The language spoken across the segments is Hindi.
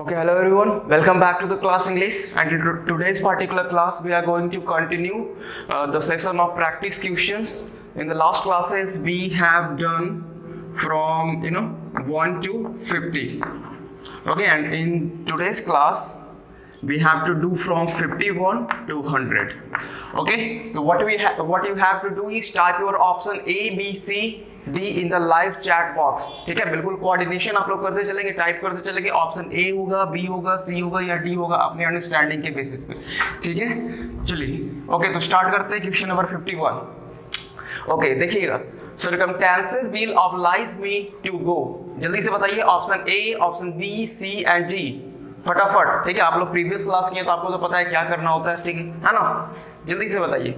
Okay, hello everyone. Welcome back to the class English. And in today's particular class, we are going to continue the session of practice questions. In the last classes, we have done from 1 to 50. Okay, and in today's class, we have to do from 51 to 100. Okay, so what you have to do is type your option A, B, C, D in the live chat box. ठीक है, बिल्कुल कोऑर्डिनेशन आप लोग करते चलेंगे, टाइप करते चलेंगे. ऑप्शन ए होगा, बी होगा, सी होगा या डी होगा अपने अंडरस्टैंडिंग के बेसिस पे. ठीक है, चलिए. ओके, तो स्टार्ट करते हैं क्वेश्चन नंबर 51. ओके, देखिएगा. Circumstances will oblige me to go. जल्दी से बताइए option A, option B, C and D. फटाफट. ठीक है, आप लोग प्रीवियस क्लास किए तो आपको तो पता है क्या करना होता है. ठीक है ना. जल्दी से बताइए.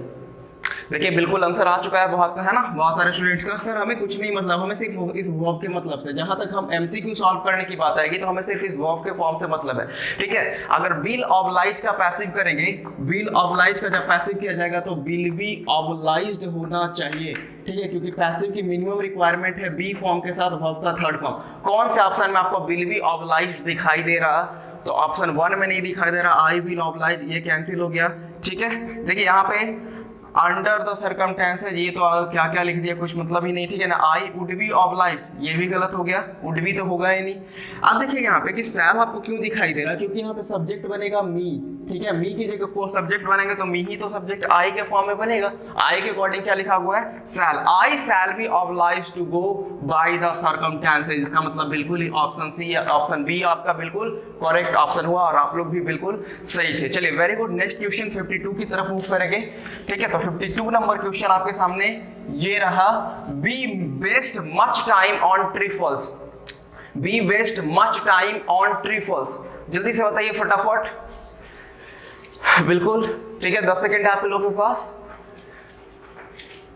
देखिए बिल्कुल आंसर आ चुका है बहुत, है ना, बहुत सारे स्टूडेंट्स का. सर हमें कुछ नहीं मतलब, हमें सिर्फ इस वर्ब के मतलब से, जहां तक हम एमसीक्यू सॉल्व करने की बात आएगी तो हमें सिर्फ इस वर्ब के फॉर्म से मतलब है. ठीक है, अगर विल ऑब्लाइज का पैसिव करेंगे, विल ऑब्लाइज का जब पैसिव किया जाएगा तो विल बी ऑब्लाइज्ड होना चाहिए. ठीक है, क्योंकि पैसिव की मिनिमम रिक्वायरमेंट है बी फॉर्म के साथ वर्ब का थर्ड फॉर्म. कौन से ऑप्शन में आपको विल बी ऑब्लाइज्ड दिखाई दे रहा? तो ऑप्शन 1 में नहीं दिखाई दे रहा. आई विल ऑब्लाइज, ये कैंसिल हो गया. ठीक है, देखिए यहाँ पे अंडर द सर्कमस्टेंसेस, ये तो क्या क्या लिख दिया, कुछ मतलब ही नहीं. ठीक है ना. आई वुड बी ऑब्लाइज्ड, ये भी गलत हो गया, वुड बी तो होगा ही नहीं. अब देखिए यहाँ पे कि सैल आपको क्यों दिखाई दे रहा है, क्योंकि यहाँ पे सब्जेक्ट बनेगा मी. ठीक है, मी की जगह को सब्जेक्ट बनेंगे तो मी ही तो सब्जेक्ट आई के फॉर्म में बनेगा. आई के अकॉर्डिंग क्या लिखा हुआ है? Shall. I shall be obliged to go by the circumstances. इसका मतलब बिल्कुल ही ऑप्शन सी या ऑप्शन बी आपका बिल्कुल करेक्ट ऑप्शन हुआ और आप लोग भी बिल्कुल सही थे. चलिए, वेरी गुड. नेक्स्ट क्वेश्चन 52 की तरफ मूव करेंगे. ठीक है, तो 52 नंबर क्वेश्चन आपके सामने ये रहा. Be waste much time on trifles. Be waste much time on trifles. जल्दी से बताइए फटाफट. बिल्कुल ठीक है, 10 सेकेंड है आप लोगों के पास.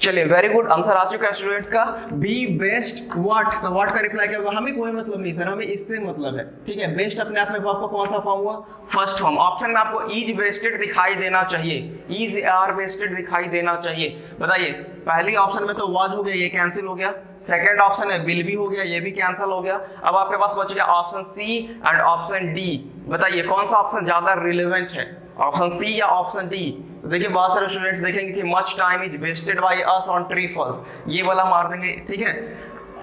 चलिए, वेरी गुड. आंसर आ चुका है स्टूडेंट्स का. बी बेस्ट व्हाट, तो व्हाट का रिप्लाई क्या होगा? हमें कोई मतलब नहीं सर, हमें इससे मतलब है. ठीक है, बेस्ट अपने आप में आपका कौन सा फॉर्म हुआ? First form. ऑप्शन में आपको इज वेस्टेड दिखाई देना चाहिए, इज आर वेस्टेड दिखाई देना चाहिए. बताइए, पहली ऑप्शन में तो वाज हो गया, ये कैंसिल हो गया. सेकंड ऑप्शन है विल भी हो गया, ये भी कैंसिल हो गया. अब आपके पास बच गया option C and option D. बताइए कौन सा ऑप्शन ज्यादा रिलेवेंट है, ऑप्शन सी या ऑप्शन डी? देखिए बहुत सारे स्टूडेंट्स देखेंगे कि much time is wasted by us on trifles, ये वाला मार देंगे. ठीक है,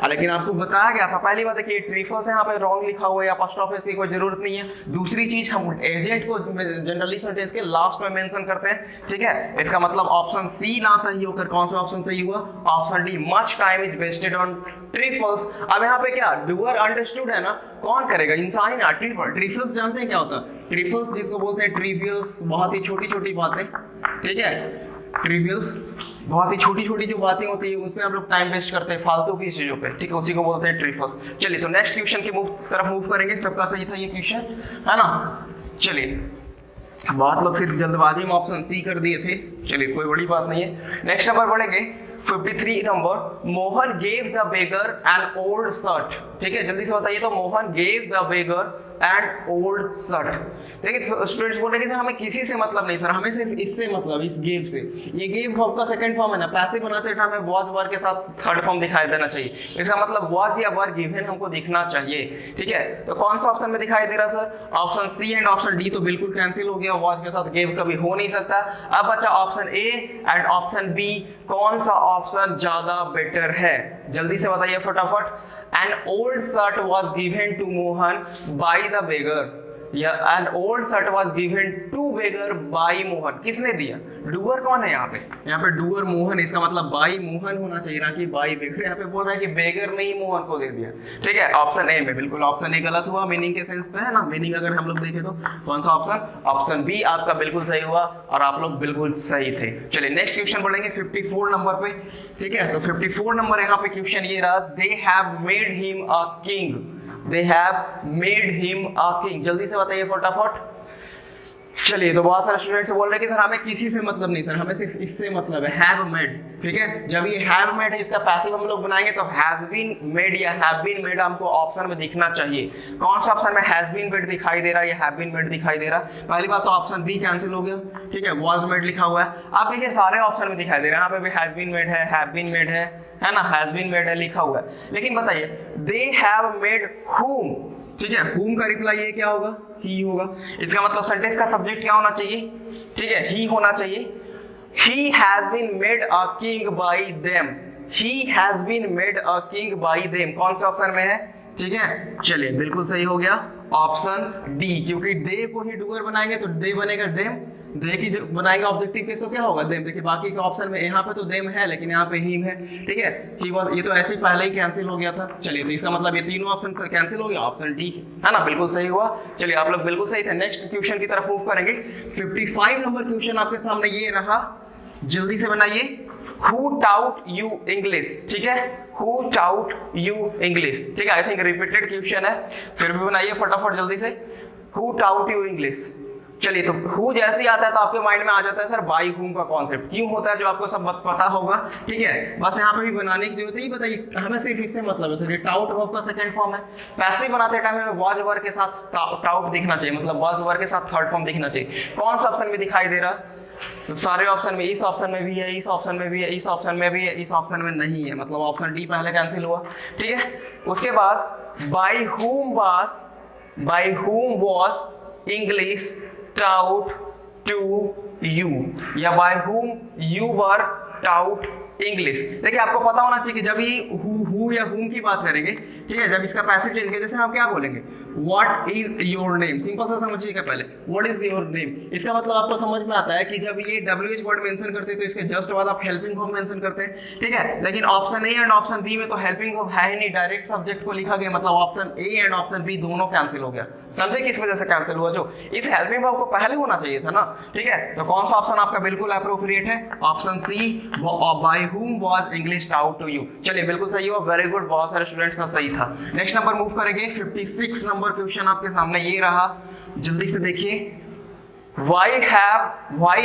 लेकिन आपको बताया गया था. पहली बात है कि ट्रिफल्स यहाँ पे रॉन्ग लिखा हुआ है, अपॉस्ट्रोफी की कोई जरूरत नहीं है. दूसरी चीज, हम एजेंट को जनरली सेंटेंस के लास्ट में मेंशन करते हैं. ठीक है, इसका मतलब ऑप्शन सी ना सही होकर कौन सा ऑप्शन सही हुआ? Option D, much time is wasted on trifles. अब यहाँ पे क्या डूअर अंडरस्टूड है ना, कौन करेगा? इंसान ही ना. ट्रिफल्स जानते हैं क्या होता है? ट्रिफल्स जिसको बोलते हैं ट्रिवियल्स, बहुत ही छोटी छोटी बातें. ठीक है, ट्रिवियल्स बहुत ही छोटी छोटी जो बातें होती है उसमें हम लोग टाइम वेस्ट करते हैं फालतू की चीजों पे. ठीक है, उसी को बोलते हैं ट्रिफल्स. चलिए, तो नेक्स्ट क्वेश्चन की तरफ मूव करेंगे. सबका सही था ये क्वेश्चन, है ना. चलिए, बहुत लोग सिर्फ जल्दबाजी में ऑप्शन सी कर दिए थे. चलिए, कोई बड़ी बात नहीं है. नेक्स्ट नंबर बढ़ेंगे 53 number. Mohan gave the beggar an old shirt. ठीक है, जल्दी से बताइए. तो Mohan gave the beggar and old shirt. देखिए स्टूडेंट्स बोल रहे हैं कि सर हमें किसी से मतलब नहीं सर, हमें सिर्फ इससे मतलब, इस गेव से. ये गेव वर्ब का सेकंड फॉर्म है ना, पैसिव बनाते टाइम हमें वाज वर्ब के साथ थर्ड फॉर्म दिखाई देना चाहिए. इसका मतलब वाज या वर गिवन हमको दिखना चाहिए. ठीक है, तो कौन सा ऑप्शन में दिखाई दे रहा sir? Option C and option D तो बिल्कुल कैंसिल हो गया, वाज के साथ गेव कभी हो नहीं सकता. अब बचा option A and option B. कौन सा ऑप्शन ज्यादा बेटर है? जल्दी से बताइए फटाफट. An old shirt was given to Mohan by the beggar. an old shirt was given to beggar by Mohan. किसने दिया? डूअर कौन है यहाँ पे? यहाँ पे डूअर मोहन, इसका मतलब बाई मोहन होना चाहिए ना कि बाई बेगर. यहाँ पे बोल रहा है कि बेगर ने ही मोहन को दे दिया. ठीक है, ऑप्शन ए में. बिल्कुल ऑप्शन ए गलत हुआ मीनिंग के सेंस पे, है ना. मीनिंग अगर हम लोग देखें तो कौन सा ऑप्शन? ऑप्शन बी आपका बिल्कुल सही हुआ और आप लोग बिल्कुल सही थे. चलिए, नेक्स्ट क्वेश्चन बढ़ेंगे 54 नंबर पे. ठीक है, तो 54 नंबर यहाँ पे क्वेश्चन ये रहा. They have made him a king. They have made him a king. जल्दी से बताइए फटाफट. चलिए, तो बहुत सारे स्टूडेंट्स बोल रहे हैं कि सर हमें किसी से मतलब नहीं सर, हमें सिर्फ इससे मतलब है, have made. ठीक है। जब ये हैव मेड है इसका पैसिव हम लोग बनाएंगे तो हैज बीन मेड या हैव बीन मेड हमको ऑप्शन में दिखना चाहिए। कौन सा ऑप्शन में हैज बीन मेड दिखाई दे रहा है या हैव बीन मेड दिखाई दे रहा है? पहली बात तो ऑप्शन बी कैंसिल हो गया, ठीक है, वाज मेड लिखा हुआ है। आप देखिए सारे ऑप्शन में दिखाई दे रहे हैं, यहाँ पे भी हैज बीन मेड है, हैव बीन मेड है ना, हैज बीन मेड है लिखा हुआ है। लेकिन बताइए दे हैव मेड whom, ठीक है, whom का रिप्लाई ये क्या होगा? ही होगा। इसका मतलब सेंटेंस का सब्जेक्ट क्या होना चाहिए? ठीक है, ही होना चाहिए। He has been made a king by them. He has been made a king by them. कौन सा ऑप्शन में है? ठीक है, चलिए बिल्कुल सही हो गया ऑप्शन डी, क्योंकि दे को ही डूअर बनाएंगे तो दे बनेगा देम, दे की जो बनाएंगे ऑब्जेक्टिव केस तो क्या होगा? देम। देखिए बाकी के ऑप्शन में यहाँ पे तो देम है लेकिन यहाँ पे हिम है, ठीक है, ही वाज, ये तो ऐसे ही पहले ही कैंसिल हो गया था। चलिए तो इसका मतलब ये तीनों ऑप्शन कैंसिल हो गया, ऑप्शन डी है ना, बिल्कुल सही हुआ। चलिए आप लोग बिल्कुल सही थे। नेक्स्ट क्वेश्चन की तरफ मूव करेंगे। 55 नंबर क्वेश्चन आपके सामने ये रहा, जल्दी से बनाइए। Who taught you English? ठीक है, Who taught you English? ठीक है, आई थिंक रिपीटेड क्वेश्चन है, फिर भी बनाइए फटाफट जल्दी से। Who taught you English? चलिए तो who जैसे ही आता है तो आपके माइंड में आ जाता है सर by whom का कॉन्सेप्ट। क्यों होता है जो आपको सब पता होगा, ठीक है, बस यहाँ पे भी बनाने की जरूरत है। बताइए हमें सिर्फ इससे मतलब है सर, ये टाउट वर्ब का सेकंड फॉर्म है। पैसिव बनाते टाइम हमें was वर्ब के साथ टाउट दिखना चाहिए, मतलब was वर्ब के साथ थर्ड फॉर्म दिखना चाहिए। कौन सा ऑप्शन में दिखाई दे रहा? तो सारे ऑप्शन में, इस ऑप्शन में भी है, इस ऑप्शन में भी है, इस ऑप्शन में भी है, इस ऑप्शन में नहीं है, मतलब ऑप्शन डी पहले कैंसिल हुआ, ठीक है। उसके बाद by whom was English taught to you, या by whom you were taught English। देखिए आपको पता होना चाहिए कि जब ये who या whom की बात करेंगे, ठीक है, जब इसका पैसिव चेंज करेंगे, जैसे हम क्या बोलेंगे, What is your name? Simple सा समझिएगा पहले, What is your name? इसका मतलब आपको समझ में आता है कि जब ये WH वर्ड मेंशन करते हैं तो इसके जस्ट बाद आप हेल्पिंग वर्ब मेंशन करते हैं, ठीक है। लेकिन option A and option B में तो हेल्पिंग वर्ब है ही नहीं, डायरेक्ट सब्जेक्ट को लिखा गया, मतलब option A and option B दोनों कैंसिल हो गया। समझे किस वजह से कैंसिल हुआ? जो इस हेल्पिंग वर्ब को पहले होना चाहिए था ना, ठीक है। तो कौन सा ऑप्शन आपका बिल्कुल एप्रोप्रिएट है? Option C, by whom was English taught to you। चलिए बिल्कुल सही हो, वेरी गुड, बहुत सारे स्टूडेंट्स का सही था। नेक्स्ट नंबर मूव करेंगे। 56 नंबर क्वेश्चन आपके सामने ये रहा, जल्दी से देखिए। Why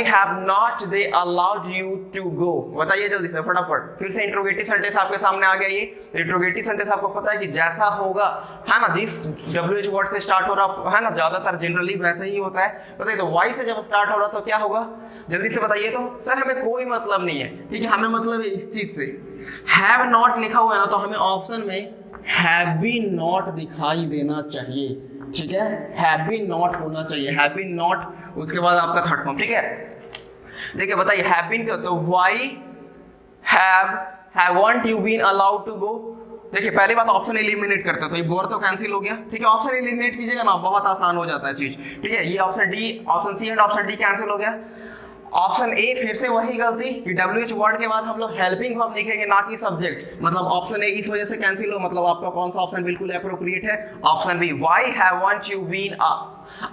have not they allowed you to go? बताइए जल्दी से फटाफट। फिर से इंट्रोगेटिव सेंटेंस आपके सामने आ गया। ये इंट्रोगेटिव सेंटेंस आपको पता है कि जैसा होगा, है ना, जिस WH वर्ड से स्टार्ट हो रहा है ना, ज्यादातर जनरली वैसे ही होता है। बताइए तो वाई से जब स्टार्ट हो रहा तो क्या होगा? जल्दी से बताइए। तो सर हमें कोई मतलब नहीं है, ठीक है, हमें मतलब है इस चीज से। हैव नॉट लिखा हुआ है ना, तो हमें ऑप्शन में हैव बीन नॉट दिखाई देना चाहिए, ठीक है, हैव बीन नॉट होना चाहिए, हैव बीन नॉट, उसके बाद आपका थर्ड फॉर्म, ठीक है। देखिए बताइए हैव बीन, तो why haven't you been allowed to go? देखिए पहली बात ऑप्शन एलिमिनेट करते हैं तो ये बोर तो कैंसिल हो गया, ठीक है। ऑप्शन एलिमिनेट कीजिएगा ना, बहुत आसान हो जाता है चीज, ठीक है। ये option D, option C and option D cancel हो गया। ऑप्शन ए फिर से वही गलती कि WH वर्ड के बाद हम लोग हेल्पिंग वर्ब लिखेंगे ना कि सब्जेक्ट, मतलब ऑप्शन ए इस वजह से कैंसिल हो। मतलब आपका कौन सा ऑप्शन बिल्कुल एप्रोप्रिएट है? Option B, why haven't you been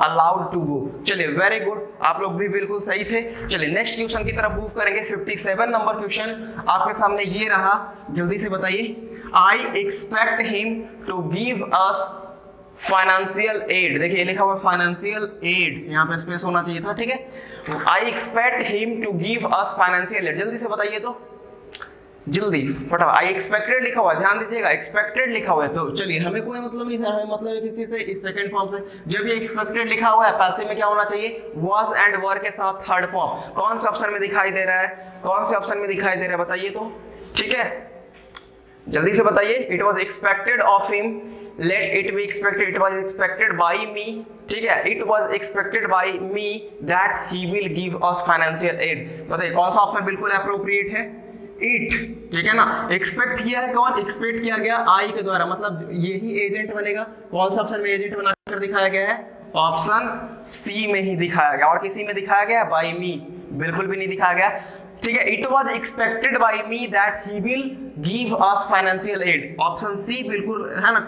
allowed to go. चलिए वेरी गुड, आप लोग भी बिल्कुल सही थे। चलिए नेक्स्ट क्वेश्चन की तरफ मूव करेंगे। 57 नंबर क्वेश्चन आपके सामने ये रहा, जल्दी से बताइए। I expect him to give us financial aid. देखिए लिखा हुआ फाइनेंशियल एड, यहाँ पे स्पेस होना चाहिए था, ठीक है। I expect him to give us financial aid. जल्दी से बताइए तो, जल्दी फटाफट। आई एक्सपेक्टेड लिखा हुआ है, ध्यान दीजिएगा, एक्सपेक्टेड लिखा हुआ है। तो चलिए हमें कोई मतलब नहीं सर, हमें मतलब है किस चीज से? इस सेकंड फॉर्म से। जब ये एक्सपेक्टेड लिखा हुआ है पैसिव में क्या होना चाहिए? was एंड वर के साथ थर्ड फॉर्म। कौन से ऑप्शन में दिखाई दे रहा है? कौन से ऑप्शन में दिखाई दे रहा है बताइए तो, ठीक है, जल्दी से बताइए। It was expected of him, let it be expected, it was expected by me, ठीक है, it was expected by me that he will give us financial aid. बताइए कौन सा ऑप्शन बिल्कुल एप्रोप्रिएट है? इट, ठीक है ना। एक्सपेक्ट किया है कौन? एक्सपेक्ट किया गया आई के द्वारा, मतलब यही एजेंट बनेगा। कौन सा ऑप्शन में एजेंट बनाकर दिखाया गया है? ऑप्शन सी में ही दिखाया गया। और किसी में दिखाया गया? बाई मी, बिल्कुल भी नहीं दिखाया गया, ठीक है। It was expected by me that he will give us financial aid. Option C बिल्कुल है ना,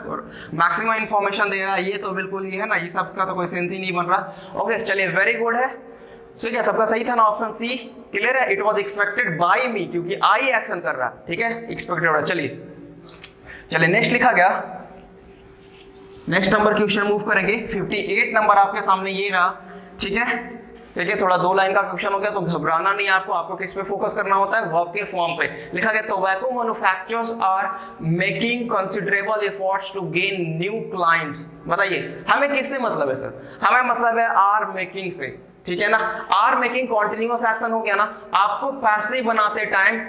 मैक्सिमम इंफॉर्मेशन दे रहा है, ये तो बिल्कुल ही है ना, ये सब का तो कोई सेंस ही नहीं बन रहा। ओके चलिए वेरी गुड है, ठीक है, सबका सही था ना, ऑप्शन सी क्लियर है। इट वॉज एक्सपेक्टेड बाई मी, क्योंकि आई एक्शन कर रहा है, ठीक है, एक्सपेक्टेड हो रहा। चलिए नेक्स्ट लिखा गया। नेक्स्ट नंबर क्वेश्चन मूव करेंगे। 58 नंबर आपके सामने ये रहा, ठीक है। ठीक है, थोड़ा 2 लाइन का क्वेश्चन हो गया तो घबराना नहीं आपको, आपको किस पे फोकस करना होता है, वर्ब के फॉर्म पे। लिखा गया tobacco manufacturers are making considerable efforts to gain new clients. बताइए हमें किससे मतलब है सर, हमें मतलब है आर मेकिंग से, ठीक है ना। आर मेकिंग कॉन्टिन्यूअस एक्शन हो गया ना, आपको पैसिव बनाते टाइम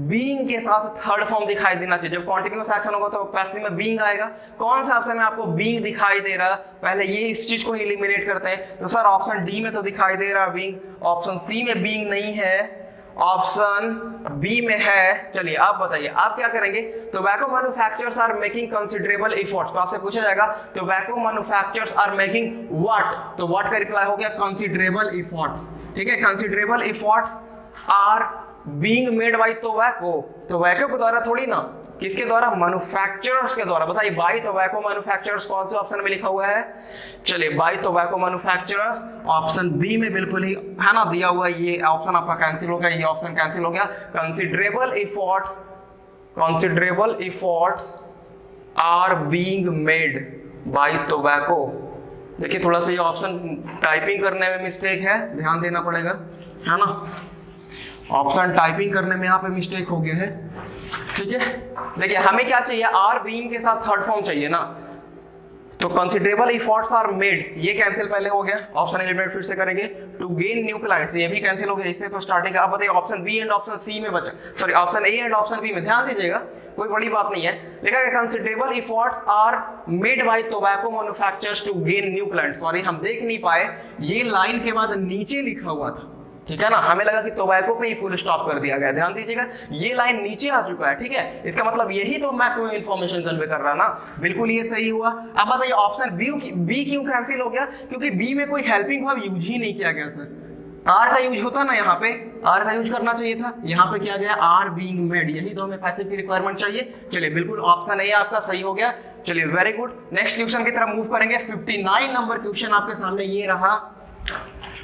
बीइंग के साथ थर्ड फॉर्म दिखाई देना चाहिए। जब कॉन्टिन्यूअस एक्शन होगा तो पैसिव में बीइंग आएगा। कौन सा ऑप्शन में आपको बीइंग दिखाई दे रहा है, पहले ये इस चीज को एलिमिनेट करते हैं। तो सर ऑप्शन डी में तो दिखाई दे रहा है बीइंग, ऑप्शन सी में बीइंग नहीं है, ऑप्शन बी में है। चलिए आप बताइए आप क्या करेंगे। Tobacco manufacturers are making considerable efforts, तो आपसे पूछा जाएगा tobacco manufacturers are making what, तो व्हाट का रिप्लाई हो गया कंसिडरेबल एफर्ट्स, ठीक है। Considerable efforts are being made by tobacco, tobacco के द्वारा थोड़ी ना, किसके द्वारा, मैन्युफैक्चरर्स के द्वारा। बताइए बाय टोबैको मैन्युफैक्चरर्स कौन से ऑप्शन में लिखा हुआ है, चलिए by tobacco manufacturers option B में बिल्कुल ही है ना दिया हुआ है, ये ऑप्शन आपका कैंसिल हो गया, ये ऑप्शन कैंसिल हो गया। Considerable efforts are being made by tobacco. देखिए थोड़ा सा ये ऑप्शन टाइपिंग करने में मिस्टेक है, ध्यान देना पड़ेगा, है ना। ऑप्शन टाइपिंग करने में यहाँ पे मिस्टेक हो गया है, ठीक है। देखिए हमें क्या चाहिए, आर बीइंग के साथ थर्ड फॉर्म चाहिए ना, तो कंसिडरेबल एफर्ट्स आर मेड, ये कैंसिल पहले हो गया, ऑप्शन एलिमिनेट फिर से करेंगे। टू गेन न्यू क्लाइंट्स, ये भी कैंसिल हो गया, इससे तो स्टार्टिंग। अब बताइए option B and option C में बचा, sorry option A and option B में, ध्यान दीजिएगा कोई बड़ी बात नहीं है। लिखा है considerable efforts are made by tobacco manufacturers to gain new clients. Sorry हम देख नहीं पाए, ये लाइन के बाद नीचे लिखा हुआ था, ठीक है ना, हमें लगा कि टोबैको पे ही फुल स्टॉप कर दिया गया। ध्यान दीजिएगा ये लाइन नीचे आ चुका है, ठीक है, इसका मतलब यही तो मैक्सिमम इंफॉर्मेशन कन्वे कर रहा ना, बिल्कुल ये सही हुआ। अब बताइए ऑप्शन बी क्यों कैंसिल हो गया, क्योंकि बी में कोई हेल्पिंग वर्ब यूज ही नहीं किया गया सर। आर का यूज होता ना, यहाँ पे आर का यूज करना चाहिए था, यहाँ पे किया गया आर बीइंग मेड, यही तो हमें पैसिव की रिक्वायरमेंट चाहिए। चलिए बिल्कुल ऑप्शन ए आपका सही हो गया। चलिए वेरी गुड, नेक्स्ट क्वेश्चन की तरफ मूव करेंगे। 59 नंबर क्वेश्चन आपके सामने ये रहा।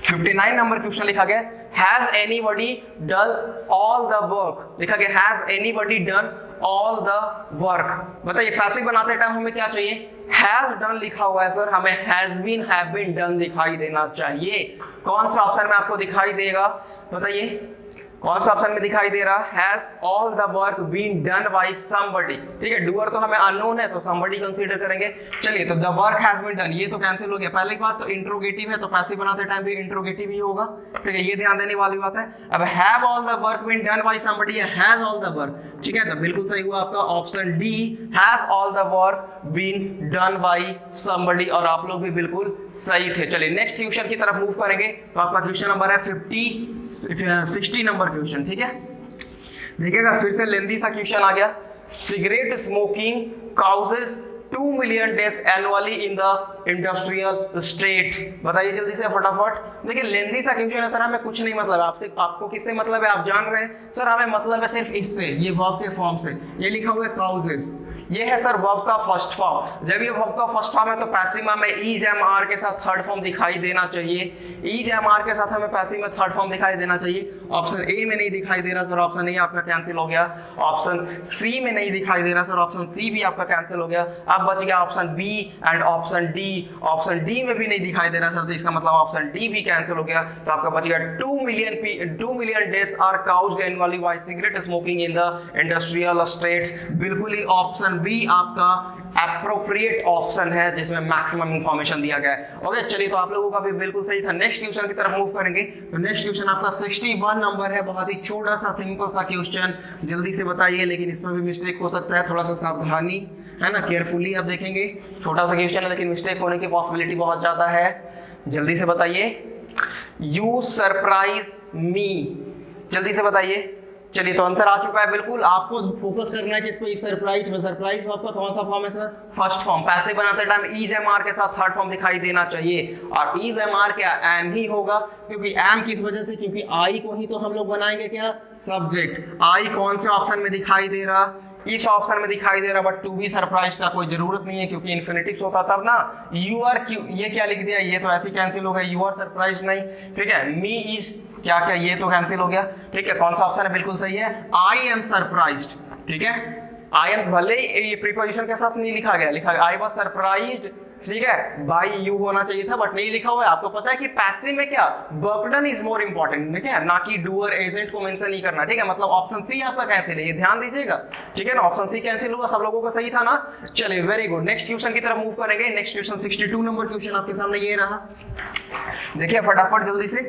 59 नंबर क्वेश्चन लिखा गया has anybody done all the work, लिखा गया has anybody done all the work. बताइए पैसिव बनाते टाइम हमें क्या चाहिए, हैज डन लिखा हुआ है सर, हमें has been have been done दिखाई देना चाहिए। कौन सा ऑप्शन में आपको दिखाई देगा, बताइए कौन सा ऑप्शन में दिखाई दे रहा, has all the work been done by somebody, ठीक है, डूअर तो हमें अननोन है तो समबडी कंसीडर करेंगे। चलिए तो the work has been done, ये तो कैंसिल हो गया। पहले की बात तो इंट्रोगेटिव है तो पैसिव बनाते टाइम भी इंट्रोगेटिव ही होगा, ठीक है, ये ध्यान देने वाली बात है। अब have all the work been done by somebody है हैज ऑल द वर्क, ठीक है, तो बिल्कुल सही हुआ आपका option D, has all the work been done by somebody, और आप लोग भी बिल्कुल सही थे। चलिए नेक्स्ट क्वेश्चन की तरफ मूव करेंगे। तो आपका क्वेश्चन नंबर है 60 नंबर क्वेश्चन, ठीक है, देखिएगा फिर से लेंथी सा क्वेश्चन आ गया। Cigarette smoking causes 2 million deaths annually in the industrial states. बताइए जल्दी से फटाफट। देखिए लेंथी सा क्वेश्चन है सर, हमें कुछ नहीं मतलब आपसे, आपको किससे मतलब है आप जान रहे हैं सर, हमें मतलब है सिर्फ इससे, ये वर्ब के फॉर्म से, ये लिखा हुआ है काउजेस, ये है सर वर्ब का फर्स्ट फॉर्म। जब ये वर्ब का फर्स्ट फॉर्म है तो पैसिव में इज एम आर के साथ थर्ड फॉर्म दिखाई देना चाहिए, इज एम आर के साथ हमें पैसिव में थर्ड फॉर्म दिखाई देना चाहिए। ऑप्शन ए में नहीं दिखाई दे रहा सर, ऑप्शन ए आपका कैंसिल हो गया। ऑप्शन सी में नहीं दिखाई दे रहा सर, ऑप्शन सी भी आपका कैंसिल हो गया। अब बच गया option B and option D, option D में भी नहीं दिखाई दे रहा सर, तो इसका मतलब ऑप्शन डी भी कैंसिल हो गया। तो आपका बच गया 2 million deaths are caused annually by cigarette smoking in the industrial states. बिल्कुल ही ऑप्शन बी आपका एप्रोप्रिएट ऑप्शन है जिसमें मैक्सिमम इंफॉर्मेशन दिया गया है। ओके चलिए तो आप लोगों का भी बिल्कुल सही था। नेक्स्ट क्वेश्चन की तरफ मूव करेंगे। तो नेक्स्ट क्वेश्चन आपका 61 नंबर है, बहुत ही छोटा सा सिंपल सा क्वेश्चन, जल्दी से बताइए, लेकिन इसमें भी मिस्टेक हो सकता है, थोड़ा सा सावधानी है ना, केयरफुली आप देखेंगे। छोटा सा क्वेश्चन है लेकिन मिस्टेक होने की पॉसिबिलिटी बहुत ज्यादा है, जल्दी से बताइए। यू सरप्राइज मी, जल्दी से बताइए। चलिए तो आंसर आ चुका है, बिल्कुल आपको फोकस करना है किस पे, सरप्राइज में। सरप्राइज आपका कौन सा फॉर्म है सर, फर्स्ट फॉर्म। पैसे बनाते टाइम इज एम आर के साथ थर्ड फॉर्म दिखाई देना चाहिए, और इज एम आर क्या एम ही होगा, क्योंकि एम किस वजह से, क्योंकि आई को ही तो हम लोग बनाएंगे क्या, सब्जेक्ट। आई कौन से ऑप्शन में दिखाई दे रहा, इस ऑप्शन में दिखाई दे रहा, बट टू बी सरप्राइज का कोई जरूरत नहीं है क्योंकि इन्फिनिटिव होता तब ना। यू आर क्यू, ये क्या लिख दिया, ये तो ऐसे कैंसिल हो गया, यू आर सरप्राइज नहीं, ठीक है। मी इज क्या क्या, ये तो कैंसिल हो गया, ठीक है। कौन सा ऑप्शन है, बिल्कुल सही है, आई एम सरप्राइज्ड, ठीक है। आई एम भले ही ये प्रीपोजिशन के साथ नहीं लिखा गया, लिखा गया आई वाज सरप्राइज्ड ठीक है, बाई यू होना चाहिए था बट नहीं लिखा हुआ है। आपको पता है कि पैसिव में क्या verb done is more important है क्या, ना कि डूअर एजेंट को मेंशन नहीं करना, ठीक है। मतलब ऑप्शन सी आपका कैंसिल है, ये ध्यान दीजिएगा, ठीक है ना। ऑप्शन सी कैंसिल हुआ, सब लोगों का सही था ना। चलिए वेरी गुड, नेक्स्ट क्वेश्चन की तरफ मूव करेंगे। नेक्स्ट क्वेश्चन 62 नंबर क्वेश्चन आपके सामने ये रहा, देखिए फटाफट जल्दी से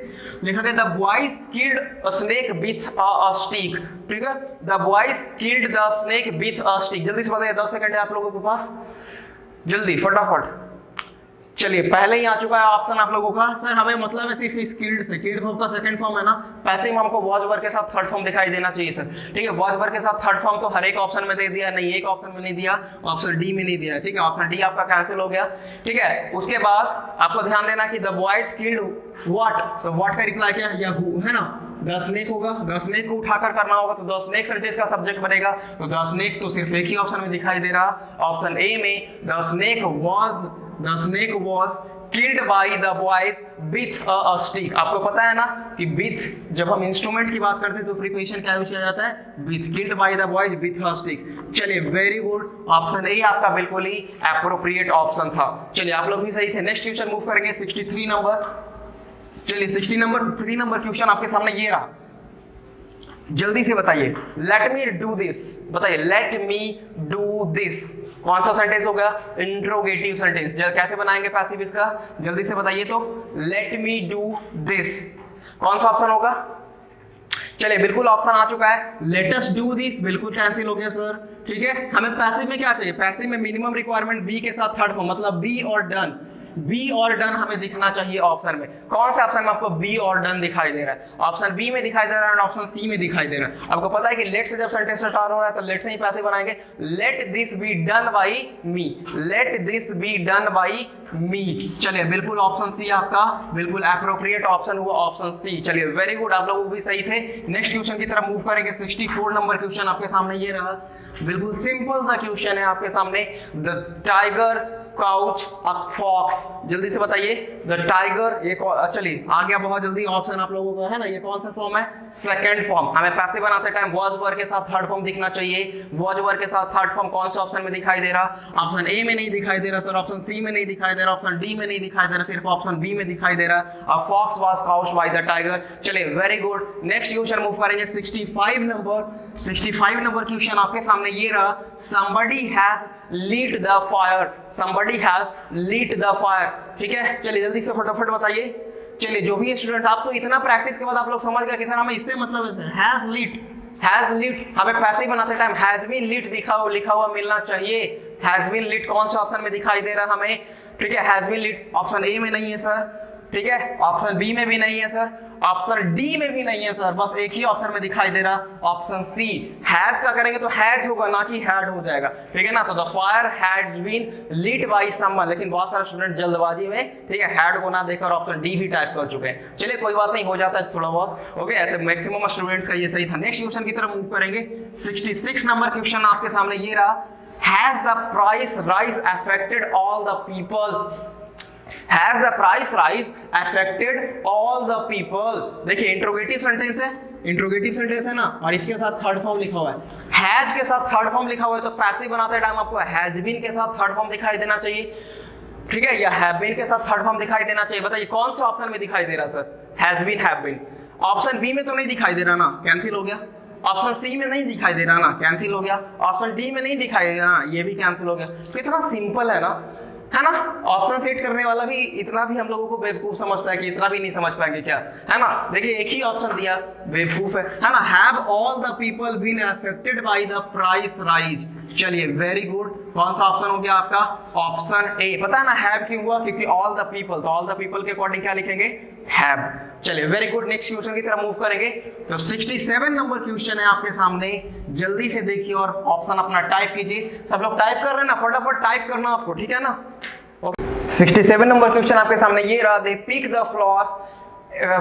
लिखा गया, the boys killed a snake with a stick, ठीक है, the boys killed the snake with a stick. जल्दी से बताइए, 10 सेकंड है आप लोगों के पास, जल्दी फटाफट। चलिए पहले ही आ चुका है ऑप्शन आप लोगों का, सर हमें मतलब है सिर्फ स्किल्ड से, किल्ड वर्ब का सेकंड फॉर्म है ना, पैसिव में हमको वॉज वर्ब के साथ थर्ड फॉर्म दिखाई देना चाहिए सर, ठीक है। वॉज वर्ब के साथ थर्ड फॉर्म तो हर एक ऑप्शन में दे दिया, नहीं एक ऑप्शन में नहीं दिया, ऑप्शन डी में नहीं दिया, ठीक है। ऑप्शन डी आपका कैंसिल हो गया, ठीक है। उसके बाद आपको ध्यान देना कि द बॉयज किल्ड व्हाट, तो व्हाट का रिप्लाई क्या है, या हु, है ना। द स्नेक होगा, द स्नेक को उठाकर करना होगा तो द स्नेक सेंटेंस का सब्जेक्ट बनेगा, तो द स्नेक तो सिर्फ एक ही ऑप्शन में दिखाई दे रहा, ऑप्शन ए में। The snake was killed by the boys with a stick. आपको पता है ना कि विथ जब हम इंस्ट्रूमेंट की बात करते हैं तो प्रीपोजिशन क्या यूज किया जाता है, with, killed by the boys with a stick. चलिए वेरी गुड, ऑप्शन ए आपका बिल्कुल ही एप्रोप्रिएट ऑप्शन था। चलिए आप लोग भी सही थे। नेक्स्ट क्वेश्चन मूव करेंगे 63 नंबर। चलिए 63 नंबर क्वेश्चन आपके सामने ये रहा, जल्दी से बताइए, लेट मी डू दिस, बताइए लेट मी डू दिस कौन सा सेंटेंस होगा, इंट्रोगेटिव सेंटेंस। कैसे बनाएंगे पैसिव इसका, जल्दी से बताइए तो, लेट मी डू दिस कौन सा ऑप्शन होगा। चलिए बिल्कुल ऑप्शन आ चुका है, लेट अस डू दिस बिल्कुल कैंसिल हो गया सर, ठीक है। हमें पैसिव में क्या चाहिए, पैसिव में मिनिमम रिक्वायरमेंट बी के साथ थर्ड फॉर्म, मतलब बी और डन, बी और डन हमें दिखना चाहिए ऑप्शन में। कौन से ऑप्शन में आपको बी और डन दिखाई दे रहा है, ऑप्शन बी में दिखाई दे रहा है, ऑप्शन सी में दिखाई दे रहा है। आपको पता है कि लेट से जब सेंटेंस स्टार्ट हो रहा है तो लेट से ही पैसिव बनाएंगे, let this be done by me, let this be done by me. चलिए बिल्कुल ऑप्शन सी आपका बिल्कुल एप्रोप्रिएट ऑप्शन हुआ, ऑप्शन सी। चलिए वेरी गुड, आप लोग भी सही थे। नेक्स्ट क्वेश्चन की तरफ मूव करेंगे। 64 नंबर क्वेश्चन आपके सामने ये रहा, बिल्कुल सिंपल सा क्वेश्चन है आपके सामने, the tiger couch a fox. जल्दी से बताइए, द टाइगर, ये चलिए आ गया बहुत जल्दी ऑप्शन आप लोगों का, है ना। ये कौन सा फॉर्म है, सेकंड फॉर्म। हमें पैसिव बनाते टाइम वॉज वर्ब के साथ थर्ड फॉर्म दिखना चाहिए, वॉज वर्ब के साथ थर्ड फॉर्म कौन से ऑप्शन में दिखाई दे रहा, ऑप्शन ए में नहीं दिखाई दे रहा सर, ऑप्शन सी में नहीं दिखाई दे रहा, ऑप्शन डी में नहीं दिखाई दे रहा, सिर्फ ऑप्शन बी में दिखाई दे रहा, a fox was couched by the tiger. चलिए very good, next question move करेंगे 65 नंबर क्वेश्चन आपके सामने ये रहा, somebody has lit the fire, somebody has lit the fire, ठीक है। चलिए जल्दी से फटाफट बताइए। चलिए जो भी स्टूडेंट, आप तो इतना प्रैक्टिस के बाद आप लोग समझ गए कि सर हमें इससे मतलब है सर, हैज लीट हमें पैसिव बनाते टाइम हैज बीन लीट लिखा हुआ मिलना चाहिए। हैज बीन लीट कौन से ऑप्शन में दिखाई दे रहा हमें, ठीक है। हैज बीन लीट ऑप्शन ए में नहीं है सर, ठीक है, ऑप्शन बी में भी नहीं है सर, ऑप्शन डी में भी नहीं है सर, बस एक ही ऑप्शन में दिखाई दे रहा, ऑप्शन सी। हैज का करेंगे तो हैज होगा ना कि हैड हो जाएगा, ठीक है ना। तो the fire had been lit by someone, लेकिन बहुत सारे स्टूडेंट जल्दबाजी में, ठीक है, हैड को ना देखकर ऑप्शन डी भी टाइप कर चुके हैं। चलिए कोई बात नहीं, हो जाता है थोड़ा बहुत, ओके। ऐसे मैक्सिमम स्टूडेंट्स का ये सही था। नेक्स्ट क्वेश्चन की तरफ मूव करेंगे। 66 नंबर क्वेश्चन आपके सामने ये रहा, has the price rise affected all the people, Has the price rise affected all the people? देखिए इंट्रोगेटिव सेंटेंस है ना, और इसके साथ थर्ड फॉर्म लिखा हुआ है, हैज के साथ थर्ड फॉर्म लिखा हुआ है, तो पैसिव बनाते टाइम आपको हैज बीन के साथ थर्ड फॉर्म दिखाई देना चाहिए, ठीक है, या हैव बीन के साथ थर्ड फॉर्म दिखाई देना चाहिए। बताइए कौन सा ऑप्शन में दिखाई दे रहा sir, has been, have been. Option B में तो नहीं दिखाई दे रहा ना, कैंसिल हो गया। ऑप्शन सी में नहीं दिखाई दे रहा ना, कैंसिल हो गया। ऑप्शन डी में नहीं दिखाई दे रहा ना, ये भी कैंसिल हो गया। कितना सिंपल है ना, ऑप्शन सेट करने वाला भी इतना भी हम लोगों को बेवकूफ समझता है कि इतना भी नहीं समझ पाएंगे क्या, है ना। देखिए एक ही ऑप्शन दिया, बेवकूफ है ना। Have all the people been affected by the price rise. चलिए वेरी गुड, कौन सा ऑप्शन हो गया आपका, ऑप्शन ए। पता है ना हैव क्यों हुआ, क्योंकि ऑल द पीपल, तो ऑल द पीपल के अकॉर्डिंग क्या लिखेंगे, हैव। चलिए वेरी गुड, नेक्स्ट क्वेश्चन की तरफ मूव करेंगे। तो 67 नंबर क्वेश्चन है आपके सामने, जल्दी से देखिए और ऑप्शन अपना टाइप कीजिए। सब लोग टाइप कर रहे हैं ना, फटाफट टाइप करना आपको, ठीक है ना। 67 नंबर क्वेश्चन आपके सामने ये रहा, they pick the flowers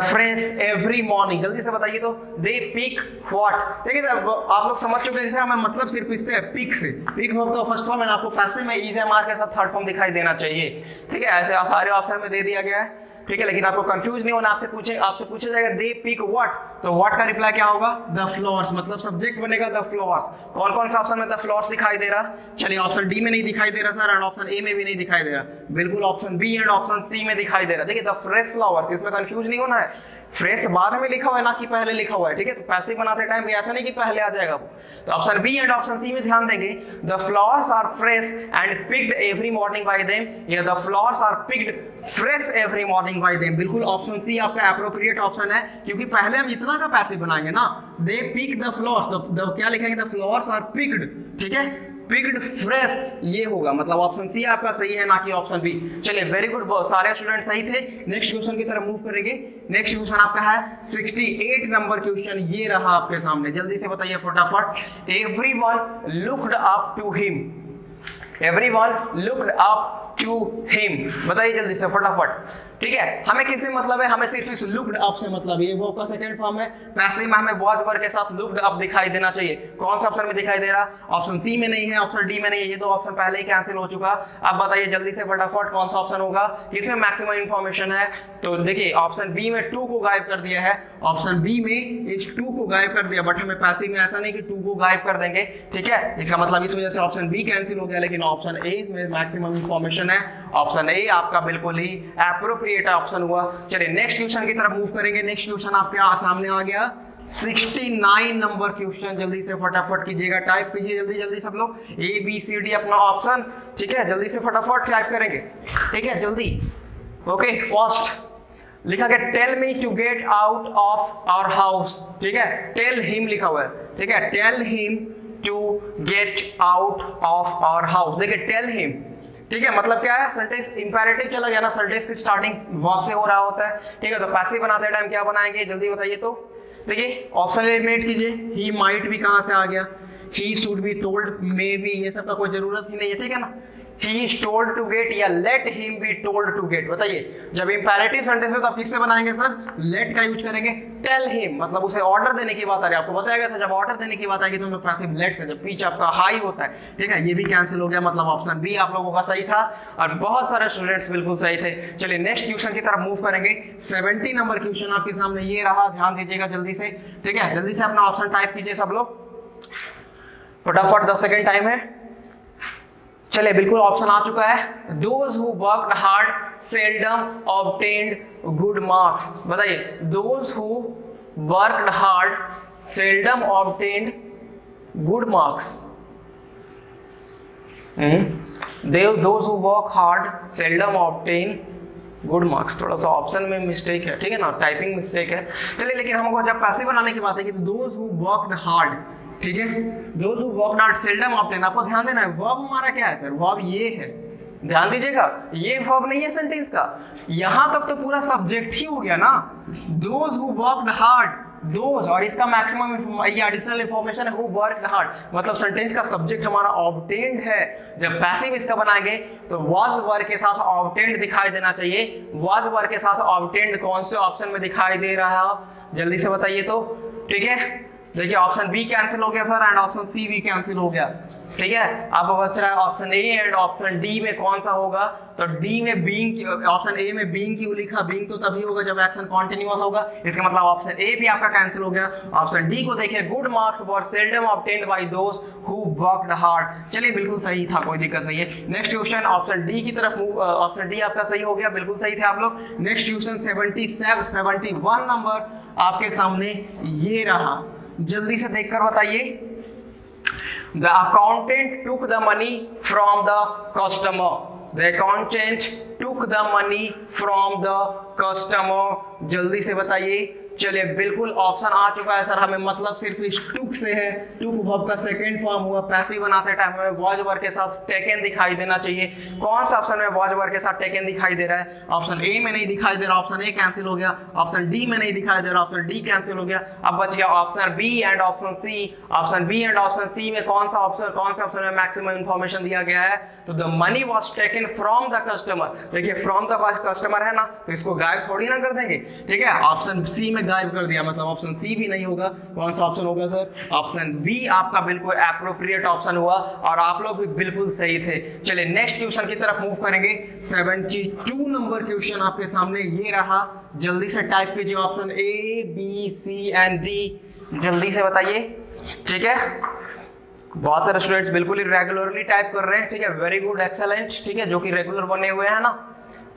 fresh every morning. जल्दी से बताइए तो, दे पिक व्हाट। देखिए सर आप लोग समझ चुके हैं सर, हमें मतलब सिर्फ इससे पिक से, पिक वर्ब का फर्स्ट फॉर्म है, आपको पैसिव में इज एम आर के साथ थर्ड फॉर्म दिखाई देना चाहिए, ठीक है। ऐसे सारे ऑप्शन में दे दिया गया है, ठीक है, लेकिन आपको कंफ्यूज नहीं होना, आपसे पूछा जाएगा दे पिक व्हाट, तो व्हाट का रिप्लाई क्या होगा, द फ्लावर्स, मतलब सब्जेक्ट बनेगा द फ्लावर्स। कौन कौन सा ऑप्शन में द फ्लावर्स दिखाई दे रहा, चलिए ऑप्शन डी में नहीं दिखाई दे रहा सर, एंड ऑप्शन ए में भी नहीं दिखाई दे रहा, बिल्कुल option B and option C में दिखाई दे रहा। देखिए द फ्रेश फ्लावर्स, इसमें कंफ्यूज नहीं होना है, फ्रेश बाद में लिखा हुआ है ना कि पहले लिखा हुआ है, ठीक है, तो पैसे बनाते टाइम भी ऐसा नहीं कि पहले आ जाएगा वो, तो option B and option C में ध्यान देंगे। The flowers are fresh and picked every morning by them, या the flowers are picked fresh every morning by them, बिल्कुल ऑप्शन सी आपका एप्रोप्रिएट ऑप्शन है, क्योंकि पहले हम इतना का पैसे बनाएंगे ना, दे पिक द फ्लावर्स, क्या लिखेंगे, द फ्लावर्स आर पिक्ड, ठीक है, पिक्ड फ्रेश, ये होगा, मतलब ऑप्शन सी आपका सही है, ना कि ऑप्शन बी। चलिए वेरी गुड, सारे स्टूडेंट सही थे। नेक्स्ट क्वेश्चन की तरफ मूव करेंगे। नेक्स्ट क्वेश्चन आपका है 68 नंबर क्वेश्चन, ये रहा आपके सामने, जल्दी से बताइए फटाफट। Everyone looked up to him, everyone looked up to him, बताइए जल्दी से फटाफट, ठीक है। हमें किससे मतलब है, हमें सिर्फ इस लुक्ड अप से मतलब है, ये वो का सेकंड फॉर्म है, पैसिव में हमें वॉज वर्ब के साथ लुक्ड अप दिखाई देना चाहिए। कौन सा ऑप्शन में दिखाई दे रहा, ऑप्शन सी में नहीं है, ऑप्शन डी में नहीं है, ये दो ऑप्शन पहले ही कैंसिल हो चुका। अब बताइए जल्दी से फटाफट कौन सा ऑप्शन होगा, किसमें मैक्सिमम इंफॉर्मेशन है, तो देखिए ऑप्शन बी में 2 को गायब कर दिया है, ऑप्शन बी में इस 2 को गायब कर दिया, बट हमें पैसिव में ऐसा नहीं कि 2 को गायब कर देंगे, ठीक है, इसका मतलब इस वजह से ऑप्शन बी कैंसिल हो गया, लेकिन ऑप्शन ए में मैक्सिमम इंफॉर्मेशन है, ऑप्शन ए आपका बिल्कुल ही एप्रोप्रिएट ऑप्शन हुआ। चलिए नेक्स्ट क्वेश्चन की तरफ मूव करेंगे। नेक्स्ट क्वेश्चन आपके सामने आ गया 69 नंबर क्वेश्चन, जल्दी से फटाफट कीजिएगा, टाइप कीजिए जल्दी जल्दी सब लोग, ए बी सी डी अपना ऑप्शन, ठीक है, जल्दी से फटाफट टाइप करेंगे, ठीक है, जल्दी। ओके, फर्स्ट लिखा गया tell me to get out of our house, ठीक है, टेल हिम लिखा हुआ है, ठीक है, tell him to get out of our house. देखिए टेल हिम, ठीक है, मतलब क्या है, सेंटेंस इंपेरेटिव चला गया ना, सेंटेंस की स्टार्टिंग वर्ब से हो रहा होता है, ठीक है, तो पैसिव बनाते टाइम क्या बनाएंगे, जल्दी बताइए। तो देखिए ऑप्शन एलिमिनेट कीजिए, ही माइट भी कहां से आ गया, he should be told, may be, ये सब का कोई जरूरत ही नहीं है, ठीक है ना, he is told to get या let him be told to get, बताइए जब इंपेरेटिव सेंटेंस है तो आप किससे बनाएंगे सर, let का यूज करेंगे, tell him मतलब उसे ऑर्डर देने की बात आ रही है, आपको बताया गया था जब ऑर्डर देने की बात आएगी तो हम लोग पैसिव let से, जब पीच आपका हाई होता है, ठीक है, ये भी कैंसिल हो गया, मतलब ऑप्शन बी आप लोगों का सही था और बहुत सारे स्टूडेंट्स बिल्कुल सही थे। चलिए नेक्स्ट क्वेश्चन की तरफ मूव करेंगे। 70 नंबर क्वेश्चन आपके सामने ये रहा, ध्यान दीजिएगा जल्दी से, ठीक है, जल्दी से अपना ऑप्शन टाइप कीजिए सब लोग फटाफट, 10 सेकेंड टाइम है। चलिए बिल्कुल ऑप्शन आ चुका है, those who worked hard seldom obtained good marks, बताइए those who worked hard seldom obtained good marks, those who work hard seldom obtain good marks, थोड़ा सा ऑप्शन में मिस्टेक है, ठीक है ना, टाइपिंग मिस्टेक है। चलिए लेकिन हमको जब पैसे बनाने की बात है कि दोज हु वर्कड हार्ड, ठीक है, those who worked hard seldom obtain, आपको ध्यान देना है वर्ब हमारा क्या है सर, वर्ब ये है, ध्यान दीजिएगा, ये वर्ब नहीं है सेंटेंस का, यहां तक तो पूरा सब्जेक्ट ही हो गया ना, those who worked hard, those और इसका मैक्सिमम ये एडिशनल इंफॉर्मेशन है हु वर्कड हार्ड, मतलब सेंटेंस का सब्जेक्ट हमारा ऑब्टेन्ड है। जब पैसिव इसका बनाएंगे तो वाज वर्ब के साथ ऑब्टेन्ड दिखाई देना चाहिए, वाज वर्ब के साथ ऑब्टेन्ड कौन से ऑप्शन में दिखाई दे रहा है, जल्दी से बताइए तो, ठीक है, देखिए ऑप्शन बी कैंसिल हो गया सर एंड ऑप्शन सी भी कैंसिल हो गया, ठीक है, अब बच रहा है option A and option D में कौन सा होगा, तो डी में बीइंग, ऑप्शन ए में बीइंग क्यों लिखा, बीइंग तो तभी होगा जब एक्शन कॉन्टिन्यूअस होगा, इसका मतलब ऑप्शन ए भी आपका कैंसिल हो गया। ऑप्शन डी को देखिए, good marks were seldom obtained by those who worked hard, चलिए बिल्कुल सही था, कोई दिक्कत नहीं है। नेक्स्ट क्वेश्चन ऑप्शन डी की तरफ मूव, ऑप्शन डी आपका सही हो गया, बिल्कुल सही थे आप लोग। नेक्स्ट क्वेश्चन 71 नंबर आपके सामने ये रहा, जल्दी से देखकर बताइए। The accountant took the money from the customer. The accountant took the money from the customer. जल्दी से बताइए। चलिए बिल्कुल ऑप्शन आ चुका है सर, हमें मतलब सिर्फ इस टुक से है, टुक वर्ब का सेकंड फॉर्म हुआ, पैसिव बनाते टाइम हमें वॉज वर्ब के साथ टेकन दिखाई देना चाहिए। कौन सा ऑप्शन में वॉज वर्ब के साथ टेकन दिखाई दे रहा है, ऑप्शन ए में नहीं दिखाई दे रहा, ऑप्शन ए कैंसिल हो गया, ऑप्शन डी में नहीं दिखाई दे रहा, ऑप्शन डी कैंसिल हो गया, अब बच गया option B and option C. Option B and option C में कौन सा ऑप्शन में मैक्सिमम इंफॉर्मेशन दिया गया है, तो the money was taken from the customer. देखिए फ्रॉम द कस्टमर है ना, तो इसको गायब थोड़ी ना कर देंगे, ठीक है, ऑप्शन सी में में गायब कर दिया, मतलब ऑप्शन सी भी नहीं होगा। कौन सा ऑप्शन होगा सर? ऑप्शन बी आपका बिल्कुल एप्रोप्रिएट ऑप्शन हुआ और आप लोग भी बिल्कुल सही थे। चलिए नेक्स्ट क्वेश्चन की तरफ मूव करेंगे। 72 नंबर क्वेश्चन आपके सामने ये रहा, जल्दी से टाइप कीजिए option A B C and D, जल्दी से बताइए। ठीक है, बहुत सारे स्टूडेंट्स बिल्कुल ही रेगुलरली टाइप कर रहे हैं। ठीक है, वेरी गुड, एक्सेलेंट। ठीक है, जो कि रेगुलर बने हुए हैं ना,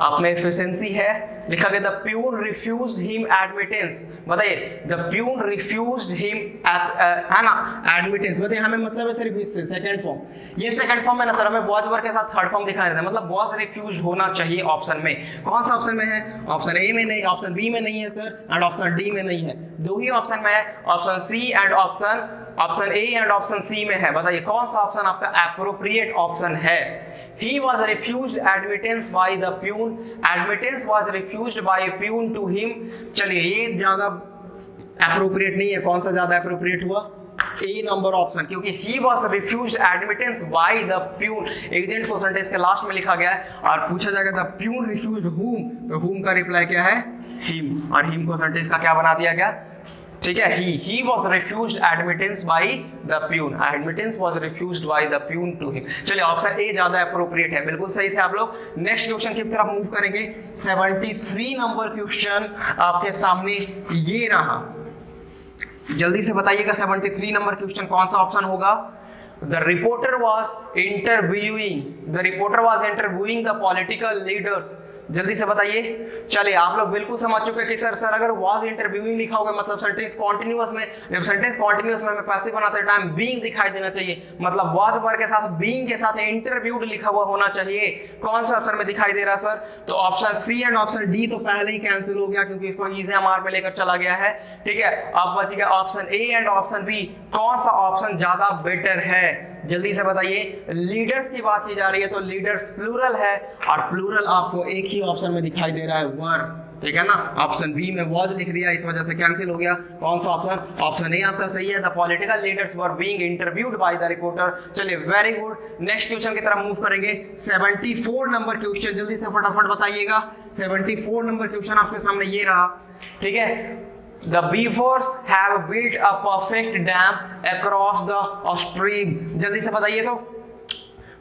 आप में एफिशिएंसी है। लिखा गया the peon refused him admittance, बताइए द प्यून रिफ्यूज्ड हिम है ना एडमिटेंस, बताइए हमें मतलब है सिर्फ इससे सेकंड फॉर्म, ये सेकंड फॉर्म है ना सर, हमें वॉज वर्ब के साथ थर्ड फॉर्म दिखाई देता है, मतलब वॉज रिफ्यूज्ड होना चाहिए ऑप्शन में। कौन सा ऑप्शन में है? ऑप्शन ए में नहीं, ऑप्शन बी में नहीं है सर, एंड ऑप्शन डी में नहीं है, दो ही ऑप्शन में है, option C and option A and option C में है। बताइए कौन सा ऑप्शन आपका एप्रोप्रिएट ऑप्शन है? He was refused admittance by the peon. Admittance was refused by peon to him. चलिए ये ज्यादा एप्रोप्रिएट नहीं है, कौन सा ज्यादा एप्रोप्रिएट हुआ? ए नंबर ऑप्शन, क्योंकि he was refused admittance by the peon, exempt को सेंटेंस के लास्ट में लिखा गया है और पूछा जाएगा the peon refused whom, तो whom का रिप्लाई क्या है? him, और him को सेंटेंस का क्या बना दिया गया? ठीक है, he was refused admittance by the peon, admittance was refused by the peon to him। चलिए ऑप्शन ए ज्यादा एप्रोप्रिएट है, बिल्कुल सही थे आप लोग। नेक्स्ट क्वेश्चन की तरफ मूव करेंगे। 73 नंबर क्वेश्चन आपके सामने ये रहा, जल्दी से बताइएगा 73 नंबर क्वेश्चन कौन सा ऑप्शन होगा? The reporter was interviewing the political leaders, जल्दी से बताइए। चलिए आप लोग बिल्कुल समझ चुके हैं कि सर अगर वाज इंटरव्यूइंग लिखा होगा मतलब सेंटेंस कॉन्टिन्यूअस में, जब सेंटेंस कॉन्टिन्यूअस में हमें पैसिव बनाते टाइम बीइंग दिखाई देना चाहिए, मतलब वाज वर्ब के साथ बीइंग के साथ इंटरव्यूड लिखा हुआ होना चाहिए। कौन सा ऑप्शन में दिखाई दे रहा सर? तो option C and option D तो पहले ही कैंसिल हो गया क्योंकि इसको इजी एमआर में लेकर चला गया है। ठीक है, अब बच गया option A and option B. कौन सा ऑप्शन ज्यादा बेटर है? जल्दी से बताइए। लीडर्स की बात की जा रही है तो लीडर्स प्लूरल है और प्लूरल आपको एक ही ऑप्शन में दिखाई दे रहा है, वर। ठीक है ना, ऑप्शन बी में वॉज लिख दिया, इस वजह से कैंसिल हो गया। कौन सा ऑप्शन? ऑप्शन ए आपका सही है, the political leaders were being interviewed by the reporter. चलिए वेरी गुड, नेक्स्ट क्वेश्चन की तरफ मूव करेंगे। 74 नंबर क्वेश्चन, जल्दी से फटाफट बताइएगा। 74 नंबर क्वेश्चन आपके सामने ये रहा। ठीक है, The beavers have built a perfect dam across the stream, जल्दी से बताइए तो।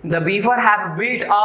The beaver have built a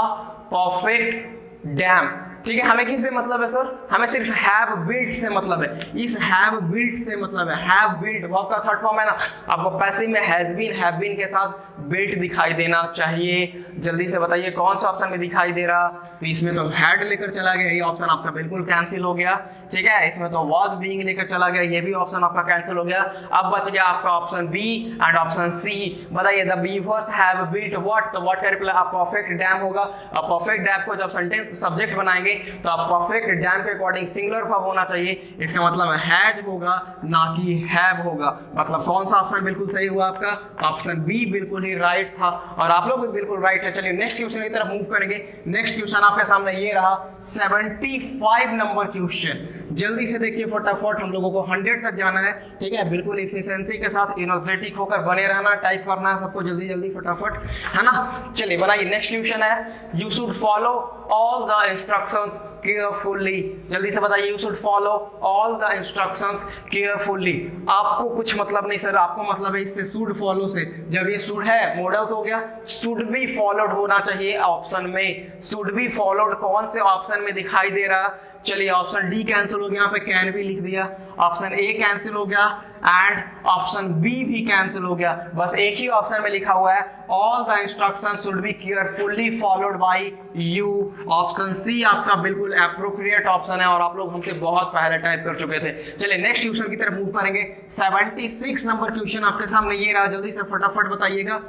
perfect dam, ठीक है, हमें किससे मतलब है सर? हमें सिर्फ हैव बिल्ट से मतलब है, इस हैव बिल्ट से मतलब है। हैव बिल्ट वर्ब का थर्ड फॉर्म है ना, आपको पैसिव में हैज बीन हैव बीन के साथ बिल्ट दिखाई देना चाहिए। जल्दी से बताइए कौन सा ऑप्शन में दिखाई दे रहा? तो इसमें तो हैड लेकर चला गया, ये ऑप्शन आपका बिल्कुल कैंसिल हो गया। ठीक है, इसमें तो वाज बीइंग लेकर चला गया, ये भी ऑप्शन आपका कैंसिल हो गया। अब बच गया आपका option B and option C. बताइए the beavers have built what, तो व्हाट का रिप्लाई आप परफेक्ट डैम होगा। अब परफेक्ट डैम को जब सेंटेंस सब्जेक्ट बनाएंगे तो आप परफेक्ट डैम के अकॉर्डिंग सिंगुलर वर्ब होना चाहिए, इसका मतलब हैज होगा ना कि हैव होगा। मतलब कौन सा ऑप्शन बिल्कुल सही हुआ आपका? ऑप्शन बी बिल्कुल ही राइट था और आप लोग भी बिल्कुल राइट है। चलिए नेक्स्ट क्वेश्चन की तरफ मूव करेंगे। नेक्स्ट क्वेश्चन आपके सामने ये रहा, 75 नंबर क्वेश्चन। जल्दी से देखिए फटाफट, हम लोगों को 100 तक जाना है। ठीक है, बिल्कुल एफिशिएंसी के साथ एनर्जेटिक होकर बने रहना, टाइप करना है सबको जल्दी जल्दी फटाफट, है ना। चलिए बनाइए, नेक्स्ट क्वेश्चन है, you should follow all the instructions carefully. जल्दी से बताइए, you should follow all the instructions carefully. आपको कुछ मतलब नहीं सर, आपको मतलब है इससे शुड फॉलो से। जब ये शुड है मॉडल्स हो गया, शुड बी फॉलोड होना चाहिए ऑप्शन में। शुड बी फॉलोड कौन से ऑप्शन में दिखाई दे रहा? चलिए ऑप्शन डी कैंसिल हो गया, यहाँ पे कैन भी लिख दिया, ऑप्शन ए कैंसिल हो गया एंड ऑप्शन बी भी कैंसिल हो गया। बस एक ही ऑप्शन में लिखा हुआ है all the instructions should be carefully followed by you. Option C आपका बिल्कुल एप्रोप्रिएट ऑप्शन है और आप लोग हमसे बहुत पहले टाइप कर चुके थे। चलिए नेक्स्ट क्वेश्चन की तरफ मूव करेंगे। 76 नंबर क्वेश्चन आपके सामने ये रहा, जल्दी से फटाफट बताइएगा।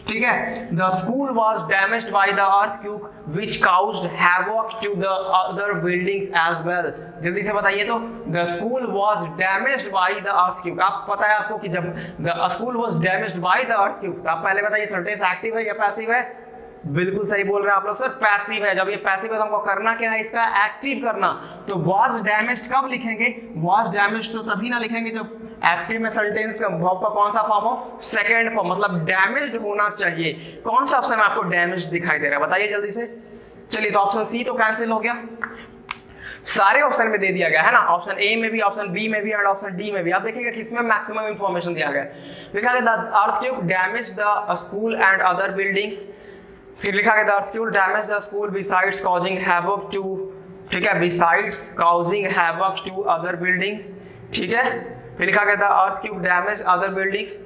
ठीक है, the school was damaged by the earthquake which caused havoc to the other buildings as well. जल्दी से बताइए तो, the school was damaged by the earthquake. आप पता है आपको कि जब the school was damaged by the earthquake, आप पहले बताइए सेंटेंस एक्टिव है या पैसिव है? बिल्कुल सही बोल रहे हैं आप लोग सर, पैसिव है। जब ये पैसिव है तो हमको करना क्या है, इसका एक्टिव करना। तो वॉज डैमेज्ड कब लिखेंगे? वॉज डैमेज्ड तो तभी ना लिखेंगे जब एक्टिव में सेंटेंस का वर्ब का कौन सा फॉर्म हो? सेकंड फॉर्म, मतलब डैमेज्ड होना चाहिए। कौन सा ऑप्शन में आपको डैमेज्ड दिखाई दे रहा है बताइए जल्दी से। चलिए तो ऑप्शन सी तो कैंसिल हो गया। सारे ऑप्शन में दे दिया गया है ना, ऑप्शन ए में भी, ऑप्शन बी में भी और ऑप्शन डी में भी। आप देखिएगा किसमें मैक्सिमम इंफॉर्मेशन दिया गया है। लिखा गया the earthquake damage the school and other buildings, फिर लिखा गया the earthquake damage the school besides causing havoc to, ठीक है, besides causing havoc to other buildings, ठीक है। फिर लिखा गया the earthquake damage other buildings,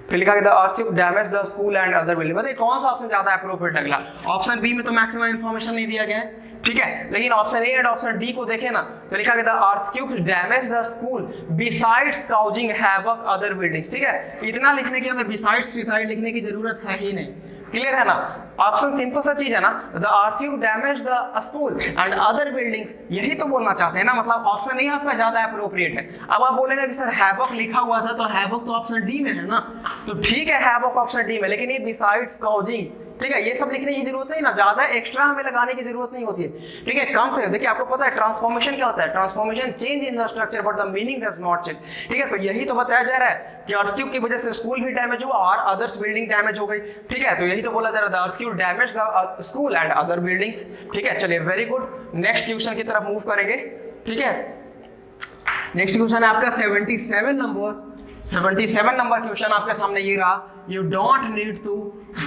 फिर लिखा गया the earthquake damage the school and other building. बताइए कौन सा ऑप्शन ज्यादा अप्रोप्रिएट लग रहा। ऑप्शन बी में तो मैक्सिमम इंफॉर्मेशन नहीं दिया गया है, ठीक है, लेकिन option A and option D को देखें ना, तो लिखा गया the earthquake damage the school besides causing havoc other buildings, ठीक है। इतना लिखने की हमें बिसाइड्स बिसाइड लिखने की जरूरत है ही नहीं, क्लियर है ना। ऑप्शन सिंपल सा चीज है ना, the earthquake damage the school and other buildings, यही तो बोलना चाहते हैं ना, मतलब ऑप्शन ए आपका ज्यादा अप्रोप्रिएट है। अब आप बोलेंगे कि सर हैवक लिखा हुआ था तो हैवक तो ऑप्शन डी में है ना, तो ठीक है हैवक ऑप्शन डी में, लेकिन ये बिसाइड्स कॉजिंग, ठीक है, ये सब लिखने की जरूरत नहीं ना, ज्यादा एक्स्ट्रा हमें लगाने की जरूरत नहीं होती है, ठीक है। कम से देखिए आपको पता है ट्रांसफॉर्मेशन क्या होता है, transformation change in the structure but the meaning does not change, ठीक है। तो यही तो बताया जा रहा है कि अर्थक्वेक की वजह से स्कूल भी डैमेज हुआ और अदर्स बिल्डिंग डैमेज हो गई, ठीक है। तो यही तो बोला जा रहा था earthquake damage the school and other buildings, ठीक है। चलिए वेरी गुड, नेक्स्ट क्वेश्चन की तरफ मूव करेंगे, ठीक है। नेक्स्ट क्वेश्चन है आपका 77 नंबर क्वेश्चन आपके सामने ये रहा, you don't need to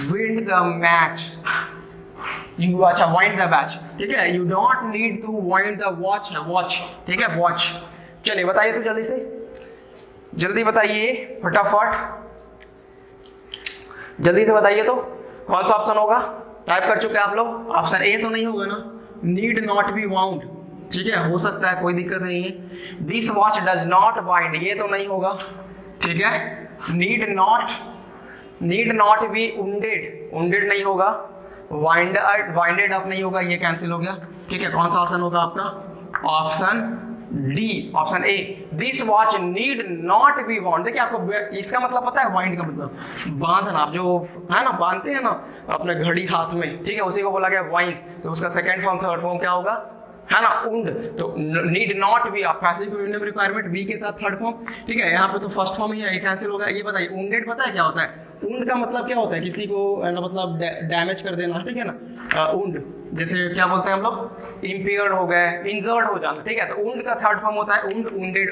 win the match, you अच्छा वाइंड द मैच, ठीक है, you don't need to wind the watch, ठीक है, वॉच। चलिए बताइए तो जल्दी से, जल्दी बताइए फटाफट, जल्दी से बताइए तो कौन सा ऑप्शन होगा। टाइप कर चुके आप लोग, ऑप्शन ए तो नहीं होगा ना, नीड नॉट बी वाउंड, ठीक है, हो सकता है कोई दिक्कत नहीं है। This watch does not bind, ये तो नहीं होगा, ठीक है। नीड नॉट बी उंडेड नहीं होगा, वाइंडेड अप नहीं होगा, ये कैंसिल हो गया, ठीक है। कौन सा ऑप्शन होगा आपका, option D, option A, this watch need not be wound. देखिए आपको इसका मतलब पता है, वाइंड का मतलब बांधना, आप जो है ना बांधते हैं ना अपने घड़ी हाथ में, ठीक है, उसी को बोला गया वाइंड। तो उसका सेकंड फॉर्म थर्ड फॉर्म क्या होगा, है ना, उंड। तो नीड नॉट बी, आप पैसिव रिक्वायरमेंट बी के साथ थर्ड फॉर्म, ठीक है। यहाँ पे तो फर्स्ट फॉर्म ही है, ये कैंसिल होगा। ये बताइए उंडेड पता है क्या होता है, उंड का मतलब क्या होता है, किसी को मतलब डैमेज कर देना, ठीक है ना। उंड जैसे क्या बोलते हैं हम लोग, इम्पेयर्ड हो गए, इंजर्ड हो जाना, ठीक है। तो उंड का थर्ड फॉर्म होता है उंड, उंडेड।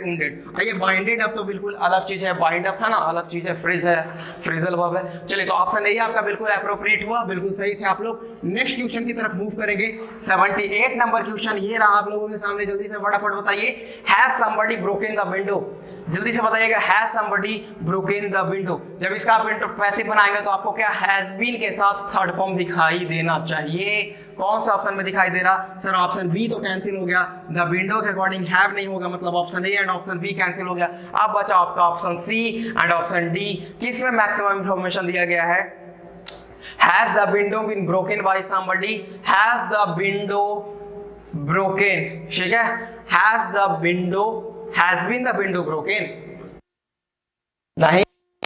ये बाइंडेड अप तो बिल्कुल अलग चीज है, बाइंड अप है ना अलग चीज है, फ्रीज है, फ्रीजल वर्ब है। चलिए तो ऑप्शन ए आपका बिल्कुल एप्रोप्रिएट हुआ, बिल्कुल सही थे आप लोग। नेक्स्ट क्वेश्चन की तरफ मूव करेंगे, 78 नंबर क्वेश्चन ये रहा आप लोगों के सामने, जल्दी से फटाफट बताइए, has somebody broken the window, जल्दी से बताइएगा, has somebody broken the window. जब इसका आप पैसिव बनाएंगे तो आपको क्या हैज बीन के साथ थर्ड फॉर्म दिखाई देना चाहिए। कौन सा ऑप्शन में दिखाई दे रहा, सर ऑप्शन बी तो कैंसिल हो गया, द विंडो के अकॉर्डिंग हैव नहीं होगा, मतलब option A and option B cancel हो गया। अब बचा आपका option C and option D, किसमें मैक्सिमम इंफॉर्मेशन दिया गया है, has the window been broken by somebody, has the window broken, ठीक है, has been the window broken, नहीं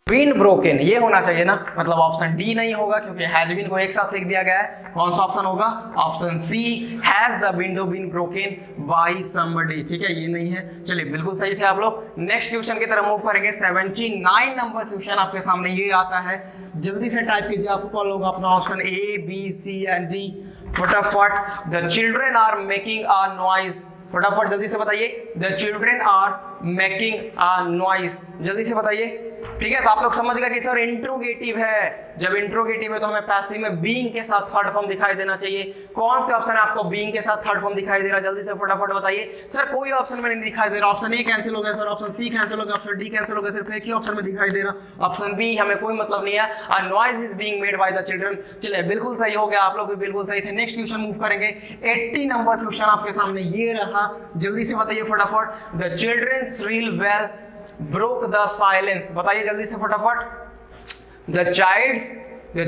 बीन ब्रोकन, ये होना चाहिए ना, मतलब ऑप्शन डी नहीं होगा क्योंकि हैज बीन को एक साथ लिख दिया गया है। कौन सा ऑप्शन होगा, option C, has the window been broken by somebody, ठीक है, ये नहीं है। चलिए बिल्कुल सही थे आप लोग। नेक्स्ट क्वेश्चन की तरफ मूव करेंगे, 79 नंबर क्वेश्चन आपके सामने ये आता है, जल्दी से टाइप कीजिए, आपको कॉल होगा अपना option A B C and D, फटाफट। The children are making a noise, फटाफट जल्दी से बताइए, the children are making a noise, जल्दी से बताइए, ठीक है। तो आप लोग समझ गए कि सर इंट्रोगेटिव है, जब इंट्रोगेटिव है तो हमें पैसिव में बीइंग के साथ थर्ड फॉर्म दिखाई देना चाहिए। कौन से ऑप्शन है आपको बीइंग के साथ थर्ड फॉर्म दिखाई दे रहा है, जल्दी से फटाफट बताइए। सर कोई ऑप्शन में नहीं दिखाई दे रहा, ऑप्शन ए कैंसिल हो गया सर, ऑप्शन सी कैंसिल हो गया, ऑप्शन डी कैंसिल हो गया, सिर्फ एक ही ऑप्शन में दिखाई दे रहा, ऑप्शन बी, हमें कोई मतलब नहीं है, a noise is being made by the children. चलिए बिल्कुल सही हो गया, आप लोग भी बिल्कुल सही थे। नेक्स्ट क्वेश्चन मूव करेंगे, 80 नंबर क्वेश्चन आपके सामने ये रहा, जल्दी से बताइए फटाफट। The children shrill bell broke the silence, बताइए जल्दी से फटाफट। the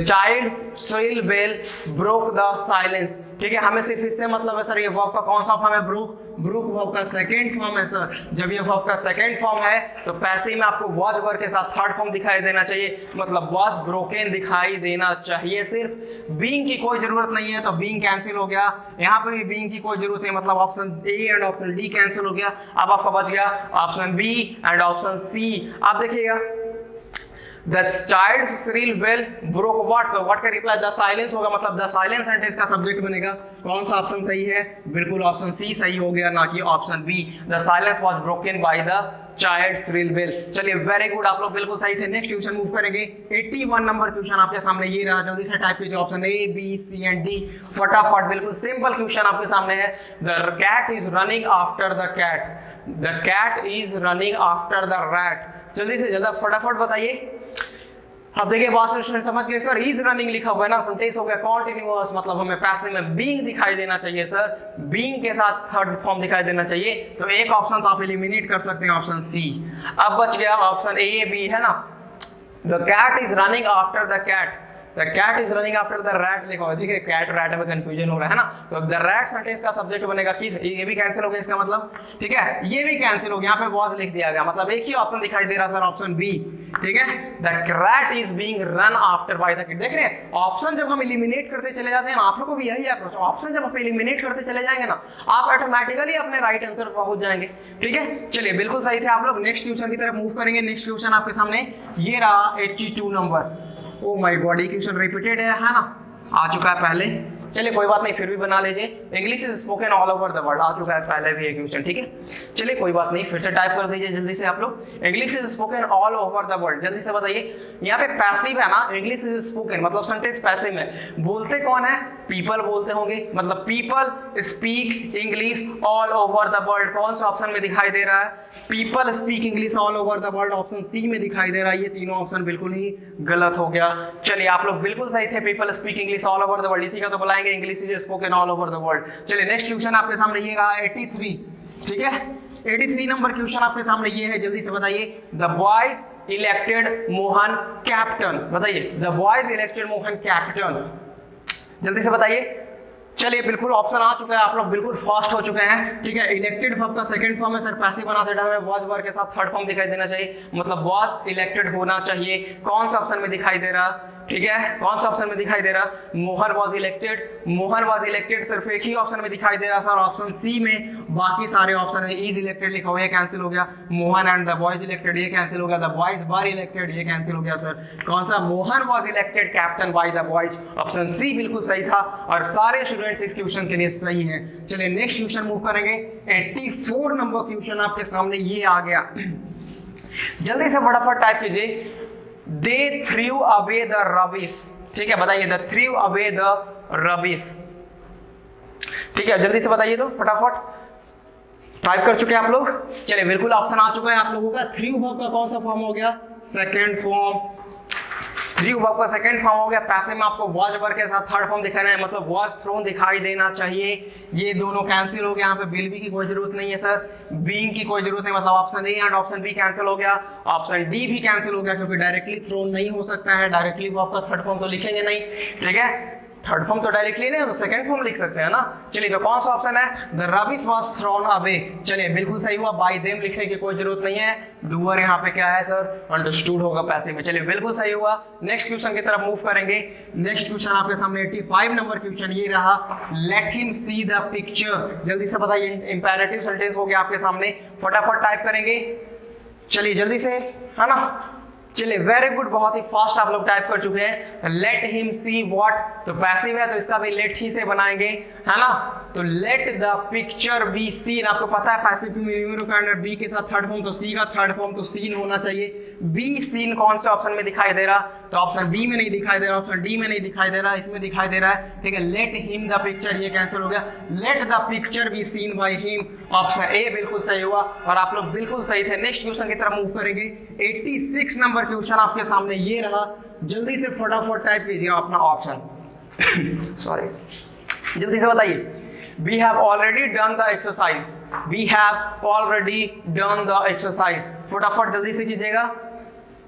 child's shrill bell broke the silence, ठीक है। हमें सिर्फ इससे मतलब है सर, ये वर्ब का कौन सा फॉर्म है, ब्रोक वर्ब का सेकंड फॉर्म है सर। जब ये वर्ब का सेकंड फॉर्म है तो पैसिव में आपको वॉज वर्ब के साथ थर्ड फॉर्म दिखाई देना चाहिए, मतलब वॉज ब्रोकन दिखाई देना चाहिए। सिर्फ बीइंग की कोई जरूरत नहीं है, तो बीइंग कैंसिल हो गया, यहाँ पे भी बीइंग की कोई जरूरत नहीं, मतलब option A and option D cancel हो गया। अब आपका बच गया option B and option C. आप देखिएगा the child shrill bell broke what, तो व्हाट का रिप्लाई द साइलेंस होगा, मतलब द साइलेंस सेंटेंस का सब्जेक्ट बनेगा। कौन सा ऑप्शन सही है? बिल्कुल ऑप्शन सी सही हो गया, ना कि option B. The silence was broken by the child shrill bell. चलिए वेरी गुड, आप लोग बिल्कुल सही थे। नेक्स्ट क्वेश्चन मूव करेंगे। 81 नंबर क्वेश्चन आपके सामने ये रहा, जल्दी से टाइप कीजिए option A B C and D फटाफट। बिल्कुल सिंपल क्वेश्चन आपके सामने है। The cat is running after the cat, the cat is running after the rat. जल्दी से जल्दी फटाफट बताइए। अब देखिए बहुत से स्टूडेंट समझ गए सर, इज रनिंग लिखा हुआ है ना, सेंटेंस हो गया कॉन्टिन्यूअस, मतलब हमें पैसिव में बीइंग दिखाई देना चाहिए सर, बीइंग के साथ थर्ड फॉर्म दिखाई देना चाहिए। तो एक ऑप्शन तो आप एलिमिनेट कर सकते हैं, ऑप्शन सी। अब बच गया ऑप्शन ए बी है ना, the cat is running after the cat, the cat is running after the rat लिखा हुआ है। ठीक है, कैट रैट में कंफ्यूजन हो रहा है ना, तो द रैट सेंटेंस का सब्जेक्ट बनेगा किस, ये भी कैंसिल हो गया इसका मतलब। ठीक है, ये भी कैंसिल हो गया, यहाँ पे वॉज लिख दिया गया, मतलब एक ही ऑप्शन दिखाई दे रहा सर, ऑप्शन बी। ठीक है, the rat is being run after by the kid. देख रहे हैं ऑप्शन जब हम एलिमिनेट करते चले जाते हैं, आप लोग को भी यही अप्रोच, ऑप्शन जब आप एलिमिनेट करते चले जाएंगे ना, आप ऑटोमेटिकली अपने राइट आंसर पर पहुंच जाएंगे। ठीक है, चलिए बिल्कुल सही थे आप लोग। नेक्स्ट क्वेश्चन की तरफ मूव करेंगे। नेक्स्ट क्वेश्चन आपके सामने ये रहा 82 नंबर। ओ माय गॉड, ये क्वेश्चन रिपीटेड है ना, आ चुका है पहले। चलिए कोई बात नहीं, फिर भी बना लीजिए। English is spoken all over the world, आ चुका है पहले भी ये क्वेश्चन। ठीक है, चलिए कोई बात नहीं, फिर से टाइप कर दीजिए जल्दी से आप लोग। English is spoken all over the world, जल्दी से बताइए। यहाँ पे पैसिव है ना, इंग्लिश इज स्पोकन मतलब सेंटेंस पैसिव में, बोलते कौन है? पीपल बोलते होंगे, मतलब people speak English all over the world. कौन सा ऑप्शन में दिखाई दे रहा है? People speak English all over the world, option C में दिखाई दे रहा है। ये तीनों ऑप्शन बिल्कुल ही गलत हो गया। चलिए आप लोग बिल्कुल सही थे, people speak English all over the world, इसी का तो बुलाएंगे English is spoken all over the world. चलिए नेक्स्ट क्वेश्चन आपके सामने ये रहा 83। ठीक है, 83 नंबर क्वेश्चन आपके सामने ये है, जल्दी से बताइए। The boys elected Mohan captain, बताइए the boys elected Mohan captain, जल्दी से बताइए। चलिए बिल्कुल ऑप्शन आ चुका है, आप लोग बिल्कुल फास्ट हो चुके हैं। ठीक है, इलेक्टेड वर्ब का सेकंड फॉर्म है सर, पैसिव बनाते टाइम वॉज वर्ब के साथ थर्ड फॉर्म दिखाई देना चाहिए, मतलब वॉज इलेक्टेड होना चाहिए। कौन सा ऑप्शन में दिखाई दे रहा? ठीक है, कौन सा ऑप्शन में दिखाई दे रहा? Mohan was elected, Mohan was elected सिर्फ एक ही ऑप्शन में दिखाई दे रहा सर, ऑप्शन सी में। बाकी सारे ऑप्शन में इज इलेक्टेड लिखा हुआ है, कैंसिल हो गया। Mohan and the boys elected, ये कैंसिल हो गया। द बॉयज वर इलेक्टेड, ये कैंसिल हो गया सर। कौन सा? Mohan was elected captain by the boys, option C बिल्कुल सही था, और सारे स्टूडेंट्स इस क्वेश्चन के लिए सही है। चलिए नेक्स्ट क्वेश्चन मूव करेंगे। 84 नंबर क्वेश्चन आपके सामने ये आ गया, जल्दी से फटाफट टाइप कीजिए। दे थ्रू अवे द रबिश। ठीक है, बताइए the through away the rubbish. ठीक है, जल्दी से बताइए तो फटाफट। टाइप कर चुके हैं आप लोग? चलिए बिल्कुल ऑप्शन आ चुका है आप लोगों का। थ्रू वर्ब का कौन सा फॉर्म हो गया? Second form. थ्रू वर्ब का सेकंड फॉर्म हो गया। पैसे में आपको वॉज वर्ब के साथ थर्ड फॉर्म दिखाना है, मतलब वॉज थ्रोन दिखाई देना चाहिए। ये दोनों कैंसिल हो गया, यहाँ पे विल बी की कोई जरूरत नहीं है सर, बीइंग की कोई जरूरत नहीं, मतलब option A and option B cancel हो गया। ऑप्शन डी भी कैंसिल हो गया, क्योंकि डायरेक्टली थ्रोन नहीं हो सकता है, डायरेक्टली वर्ब का थर्ड फॉर्म तो लिखेंगे नहीं। ठीक है, थर्ड फॉर्म तो डायरेक्टली नहीं, तो सेकंड फॉर्म लिख सकते हैं ना। चलिए तो कौन सा ऑप्शन है? The rubbish was thrown away. चलिए बिल्कुल सही हुआ, बाय देम लिखने की कोई जरूरत नहीं है। डूअर यहाँ पे क्या है सर? अंडरस्टूड होगा पैसिव में। चलिए बिल्कुल सही हुआ। नेक्स्ट क्वेश्चन की तरफ मूव करेंगे। नेक्स्ट क्वेश्चन आपके सामने 85 नंबर क्वेश्चन ये रहा। Let him see the picture, जल्दी से बताइए। इंपेरेटिव सेंटेंस हो गया आपके सामने, फटाफट टाइप करेंगे। चलिए जल्दी से, है ना। चलिए वेरी गुड, बहुत ही फास्ट आप लोग टाइप कर चुके हैं। लेट हिम सी व्हाट, तो पैसिव है तो इसका भी लेट ही से बनाएंगे, है ना। तो let the picture be seen, आपको पता है पैसिव में बी के साथ थर्ड फॉर्म, तो सी का थर्ड फॉर्म तो सीन होना चाहिए। बी सीन कौन से ऑप्शन में दिखाई दे रहा? तो ऑप्शन बी में नहीं दिखाई दे रहा, ऑप्शन डी में नहीं दिखाई दे रहा, इसमें दिखाई दे रहा है। ठीक है, लेट हिम द पिक्चर, ये कैंसिल हो गया। Let the picture be seen by him, option A बिल्कुल सही हुआ, और आप लोग बिल्कुल सही थे। नेक्स्ट क्वेश्चन की तरफ मूव करेंगे। 86 नंबर क्वेश्चन आपके सामने ये रहा, जल्दी से फटाफट टाइप कीजिए अपना ऑप्शन। सॉरी, जल्दी से बताइए। We have already done the exercise. We have already done the exercise. फटाफट जल्दी से कीजिएगा।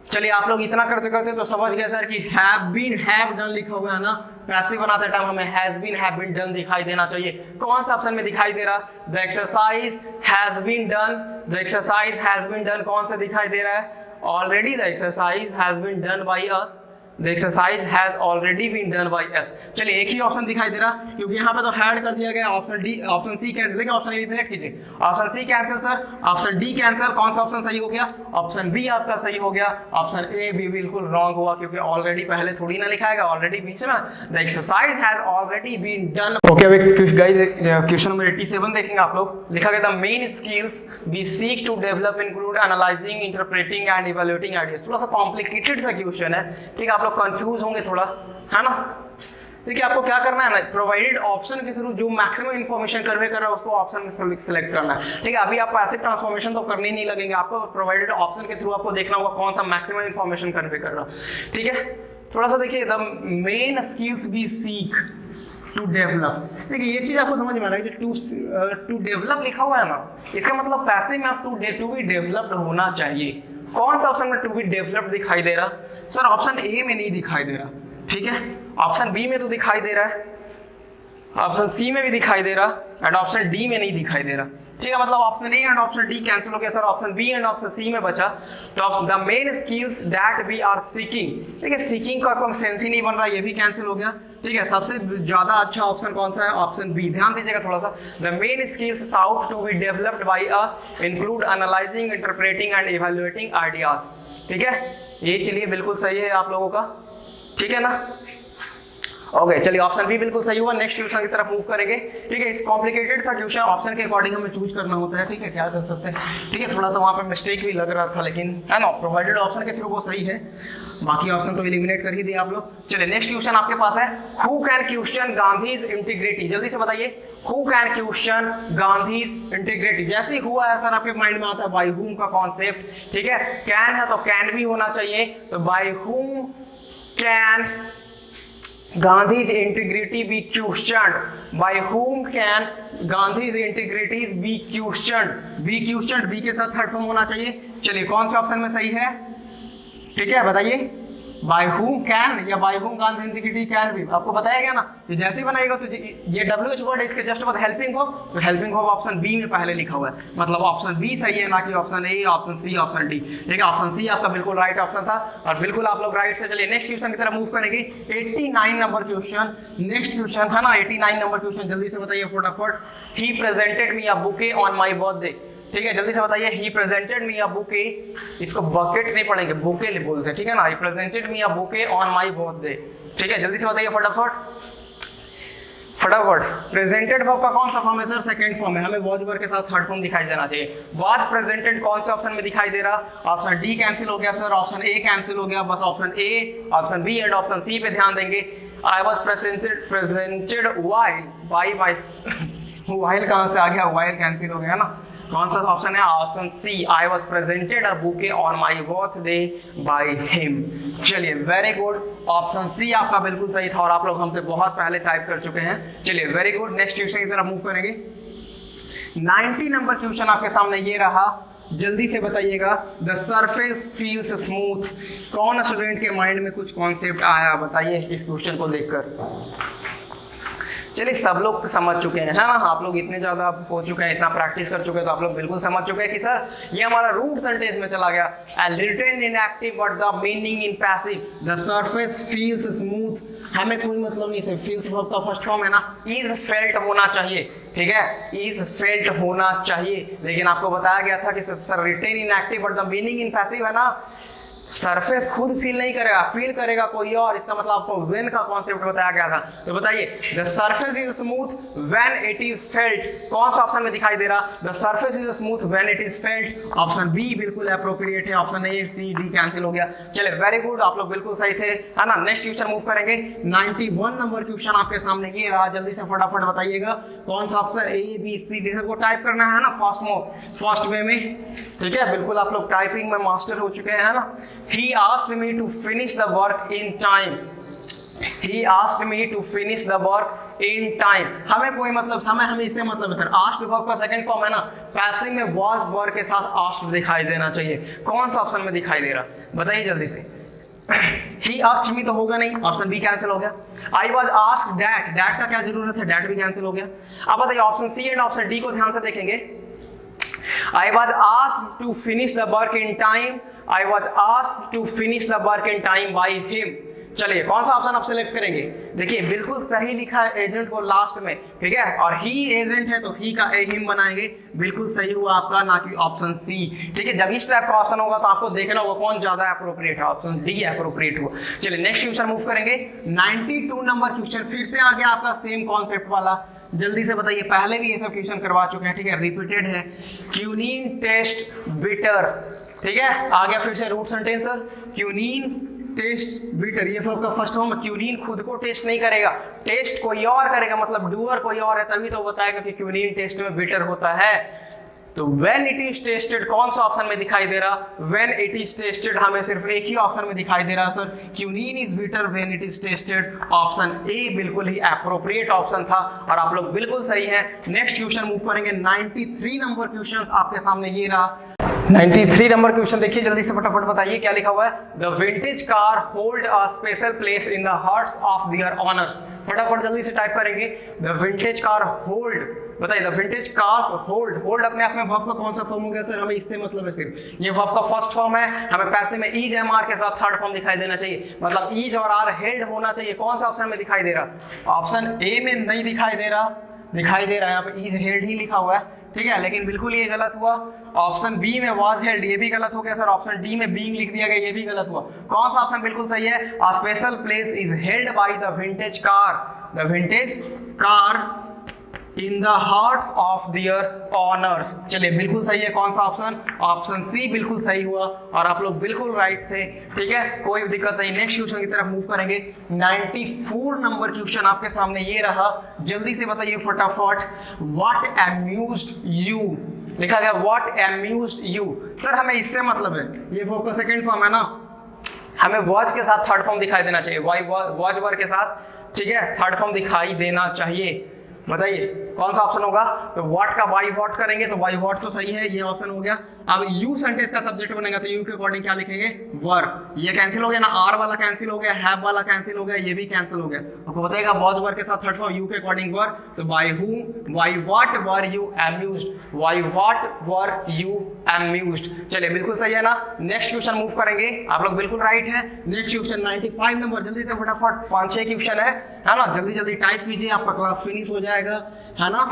चलिए आप लोग इतना करते करते तो समझ गए सर कि have been have done लिखा हुआ है ना, पैसिव बनाते टाइम हमें has been have been done दिखाई देना चाहिए। कौन सा ऑप्शन में दिखाई दे रहा? The exercise has been done. The exercise has been done कौन सा दिखाई दे रहा है? Already the exercise has been done by us. The exercise has already been done by us. चलिए एक ही ऑप्शन दिखाई दे रहा क्योंकि यहाँ पे तो ऐड कर दिया गया option D, option C cancel, लेकिन ऑप्शन एलिमिनेट कीजिए। Option C cancel sir, option D cancel, कौन सा ऑप्शन सही हो गया? ऑप्शन बी आपका सही हो गया। ऑप्शन ए भी बिल्कुल रॉन्ग हुआ क्योंकि ऑलरेडी पहले थोड़ी ना लिखा है, ऑलरेडी बीच में the exercise has already been done. Okay अभी गाइस क्वेश्चन नंबर 87 देखेंगे आप लोग। लिखा गया the main skills we seek to develop include analysing, interpreting and evaluating ideas. थोड़ा सा कॉम्प्लिकेटेड सा क्वेश्चन है, ठीक है, आप लोग कंफ्यूज होंगे थोड़ा, है ना। देखिए आपको क्या करना है ना, प्रोवाइडेड ऑप्शन के थ्रू जो मैक्सिमम इन्फॉर्मेशन कन्वे कर रहा है उसको ऑप्शन में सिलेक्ट करना है, ठीक है। अभी आप पैसिव ट्रांसफॉर्मेशन तो करने नहीं लगेंगे, आपको प्रोवाइडेड ऑप्शन के थ्रू आपको देखना होगा कौन सा मैक्सिमम इन्फॉर्मेशन कन्वे कर रहा है, ठीक है। थोड़ा सा देखिए the main skills we seek to develop. देखिए ये चीज आपको समझ में आ रहा है कि टू डेवलप लिखा हुआ है ना, इसका मतलब पैसे में आप टू बी डेवलप्ड होना चाहिए। कौन सा ऑप्शन में टू बी डेवलप्ड दिखाई दे रहा? सर ऑप्शन ए में नहीं दिखाई दे रहा, ठीक है। ऑप्शन बी में तो दिखाई दे रहा है, ऑप्शन सी में भी दिखाई दे रहा एंड ऑप्शन डी में नहीं दिखाई दे रहा, ठीक है। मतलब option A and option D cancel हो गया sir, option B and option C में बचा। तो the main skills that we are seeking, ठीक है, सीकिंग का कोई सेंस ही नहीं बन रहा, ये भी कैंसिल हो गया, ठीक है। सबसे ज्यादा अच्छा ऑप्शन कौन सा है? Option B. ध्यान दीजिएगा थोड़ा सा, the main skills sought to be developed by us include analysing, interpreting and evaluating ideas, ठीक है। ये चलिए बिल्कुल सही है आप लोगों का, ठीक है ना। ओके चलिए ऑप्शन बी बिल्कुल सही हुआ। नेक्स्ट क्वेश्चन की तरफ मूव करेंगे, ठीक है। इस कॉम्प्लिकेटेड था क्वेश्चन, ऑप्शन के अकॉर्डिंग हमें चूज करना होता है, ठीक है, क्या कर सकते हैं, ठीक है। थोड़ा सा वहां पे मिस्टेक भी लग रहा था लेकिन है ना, प्रोवाइडेड ऑप्शन के थ्रू वो सही है, बाकी ऑप्शन तो एलिमिनेट कर ही दिए आप लोग। चलिए नेक्स्ट क्वेश्चन आपके पास है, who can question Gandhi's integrity. जल्दी से बताइए, who can question Gandhi's integrity. जैसे ही हुआ है सर आपके माइंड में आता है बाय हुम का कॉन्सेप्ट, ठीक है। कैन है तो कैन भी होना चाहिए, तो by whom can Gandhi's integrity be questioned? By whom can Gandhi's integrities be questioned? Be questioned, B के साथ थर्ड फॉर्म होना चाहिए। चलिए कौन से ऑप्शन में सही है, ठीक है बताइए। बाय whom can या bye whom Gandhi's integrity can be, आपको बताया गया ना, ये जैसे ही बनाएगा तो ये WH वर्ड है, इसके जस्ट बाद हेल्पिंग वर्ब, तो हेल्पिंग वर्ब ऑप्शन बी में पहले लिखा हुआ है, मतलब ऑप्शन बी सही है, ना कि option A, option C, option D, ठीक है। ऑप्शन सी आपका बिल्कुल राइट ऑप्शन था और बिल्कुल आप लोग राइट थे। चलिए नेक्स्ट क्वेश्चन की तरफ मूव करेंगे, 89 नंबर क्वेश्चन, नेक्स्ट क्वेश्चन है ना 89 नंबर क्वेश्चन, जल्दी से बताइए फटाफट। He presented me a bouquet on my birthday, ठीक है, जल्दी से बताइए। He presented me a bouquet, इसको बकेट नहीं पढ़ेंगे, बुके बोलते हैं, ठीक है ना। He presented me a bouquet on my birthday, ठीक है, जल्दी से बताइए फटाफट फटाफट। प्रेजेंटेड वर्ब का कौन सा फॉर्म है सर? सेकंड फॉर्म है, हमें वॉज वर्ब के साथ थर्ड फॉर्म दिखाई देना चाहिए। वाज प्रेजेंटेड कौन से ऑप्शन में दिखाई दे रहा? ऑप्शन डी कैंसिल हो गया सर, ऑप्शन ए कैंसिल हो गया, बस option A, option B and option C पे ध्यान देंगे। I was presented while by my, while कहां से आ गया, व्हाइल कैंसिल हो गया ना। कौन सा ऑप्शन है? Option C, I was presented a bouquet on my birthday by him. चलिए वेरी गुड, ऑप्शन सी आपका बिल्कुल सही था और आप लोग हमसे बहुत पहले टाइप कर चुके हैं। चलिए वेरी गुड, नेक्स्ट क्वेश्चन की तरफ मूव करेंगे। 90 नंबर क्वेश्चन आपके सामने ये रहा, जल्दी से बताइएगा। द सरफेस फील्स स्मूथ, कौन स्टूडेंट के माइंड में कुछ कॉन्सेप्ट आया बताइए इस क्वेश्चन को देखकर। चलिए सब लोग समझ चुके हैं, है ना, आप लोग इतने ज्यादा हो चुके हैं, इतना प्रैक्टिस कर चुके हैं, तो आप लोग बिल्कुल समझ चुके हैं कि सर ये हमारा रूट सेंटेंस में चला गया। Written in active but the meaning in passive, the surface feels smooth, हमें कोई मतलब नहीं, सिर्फ फील्स वर्ब का फर्स्ट फॉर्म है ना, इज फेल्ट होना चाहिए, ठीक है, इज फेल्ट होना चाहिए। लेकिन आपको बताया गया था कि sir written in active but the meaning in passive है ना, सरफेस खुद फील नहीं करेगा, फील करेगा कोई और, इसका मतलब आपको व्हेन का कॉन्सेप्ट बताया गया था। तो बताइए the surface is smooth when it is felt, कौन सा ऑप्शन में दिखाई दे रहा? The surface is smooth when it is felt, option B बिल्कुल एप्रोप्रिएट है, option A, C, D cancel हो गया। चलिए वेरी गुड, आप लोग बिल्कुल सही थे, है ना। नेक्स्ट क्वेश्चन मूव करेंगे, 91 नंबर क्वेश्चन आपके सामने ये रहा, जल्दी से फटाफट बताइएगा कौन सा option, A, B, C, D सबको टाइप करना है ना फास्ट वे में, ठीक है, बिल्कुल आप लोग टाइपिंग में मास्टर हो चुके हैं, है ना। He asked me to finish the work in time. He asked me to finish the work in time. हमें कोई मतलब, हमें इससे मतलब है सर, asked वर्ब का सेकंड फॉर्म है ना, पैसिव में was वर्ब के साथ asked दिखाई देना चाहिए। कौन सा ऑप्शन में दिखाई दे रहा बताइए जल्दी से। He asked me तो होगा नहीं, ऑप्शन बी कैंसिल हो गया। I was asked that, that का क्या जरूरत है, that भी कैंसिल हो गया। अब बताइए option C and option D को ध्यान से देखेंगे। I was asked to finish the work in time. I was asked to finish the work in time by him. चलिए कौन सा ऑप्शन आप सिलेक्ट करेंगे? देखिए बिल्कुल सही लिखा है एजेंट को लास्ट में, ठीक है, और ही एजेंट है तो ही का हिम बनाएंगे, बिल्कुल सही हुआ आपका, ना कि ऑप्शन सी, ठीक है। जब इस टाइप का ऑप्शन होगा तो आपको देखना होगा कौन ज्यादा अप्रोप्रिएट है, ऑप्शन डी अप्रोप्रिएट हुआ। चलिए नेक्स्ट क्वेश्चन मूव करेंगे, 92 नंबर क्वेश्चन, फिर से आ गया आपका सेम कॉन्सेप्ट वाला, जल्दी से बताइए, पहले भी ये सब क्वेश्चन करवा चुके हैं, ठीक है, रिपीटेड है। क्यूनीन टेस्ट बिटर, ठीक है, आ गया फिर से रूट सेंटेंस, क्यूनीन टेस्ट बिटर, ये आपका फर्स्ट फॉर्म। क्यूनीन खुद को टेस्ट नहीं करेगा, टेस्ट कोई और करेगा, मतलब डूअर कोई और है, तभी तो बताएगा कि क्यूनीन टेस्ट में बिटर होता है। तो व्हेन इट इज टेस्टेड कौन सा ऑप्शन में दिखाई दे रहा? व्हेन इट इज टेस्टेड हमें सिर्फ एक ही ऑप्शन में दिखाई दे रहा sir, quinine is bitter when it is tested, option A बिल्कुल ही एप्रोप्रिएट ऑप्शन था और आप लोग बिल्कुल सही है। नेक्स्ट क्वेश्चन मूव करेंगे, 93 नंबर क्वेश्चन आपके सामने ये रहा। 93 नंबर क्वेश्चन देखिए जल्दी से फटाफट बताइए क्या लिखा हुआ है। The vintage car hold a special place in the hearts of their honours, फटाफट जल्दी से टाइप करेंगे। द विंटेज कार होल्ड, बताइए the vintage cars hold, hold अपने आप में वर्ब का कौन सा फॉर्म हो गया सर? हमें इससे मतलब है सिर्फ, ये वर्ब का फर्स्ट फॉर्म है, हमें पैसे में ईज एम आर के साथ थर्ड फॉर्म दिखाई देना चाहिए, मतलब ईज और आर हेल्ड होना चाहिए। कौन सा ऑप्शन में दिखाई दे रहा? ऑप्शन ए में नहीं दिखाई दे रहा, दिखाई दे रहा है यहाँ पे ईज हेल्ड ही लिखा हुआ है, ठीक है, लेकिन बिल्कुल ये गलत हुआ। ऑप्शन बी में वाज हेल्ड, ये भी गलत हो गया सर। ऑप्शन डी में बीइंग लिख दिया गया, ये भी गलत हुआ। कौन सा ऑप्शन बिल्कुल सही है? A special place is held by the vintage car, the vintage car in the hearts of their honours. चलिए बिल्कुल सही है, कौन सा ऑप्शन? ऑप्शन सी बिल्कुल सही हुआ और आप लोग बिल्कुल राइट थे, ठीक है, कोई दिक्कत नहीं। नेक्स्ट क्वेश्चन की तरफ मूव करेंगे, 94 नंबर क्वेश्चन आपके सामने ये रहा, जल्दी से बताइए फटाफट। व्हाट अम्यूज्ड यू, लिखा गया व्हाट अम्यूज्ड यू, सर हमें इससे मतलब है, ये वर्ब का सेकंड फॉर्म है ना, हमें वॉज के साथ थर्ड फॉर्म दिखाई देना चाहिए, वॉज वर्ब के साथ, ठीक है, थर्ड फॉर्म दिखाई देना चाहिए। बताइए कौन सा ऑप्शन होगा? तो व्हाट का वाई व्हाट करेंगे तो वाई व्हाट तो सही है, ये ऑप्शन हो गया। अब यू सेंटेंस का सब्जेक्ट बनेगा तो यू के अकॉर्डिंग क्या लिखेंगे? वर्ब। ये कैंसिल हो गया ना, आर वाला कैंसिल हो गया, हैव वाला कैंसिल हो गया, ये भी कैंसिल हो गया। आपको बताएगा वॉज वर्ब के साथ थर्ड फॉर्म यू के अकॉर्डिंग वर्ब, तो bye whom, by what were you amused, by what were you amused. चलिए बिल्कुल सही है ना। नेक्स्ट क्वेश्चन मूव करेंगे, आप लोग बिल्कुल राइट है। नेक्स्ट क्वेश्चन 95 नंबर, जल्दी से फटाफट 5-6 क्वेश्चन है ना, जल्दी जल्दी टाइप कीजिए, आपका क्लास फिनिश हो जाएगा, है ना।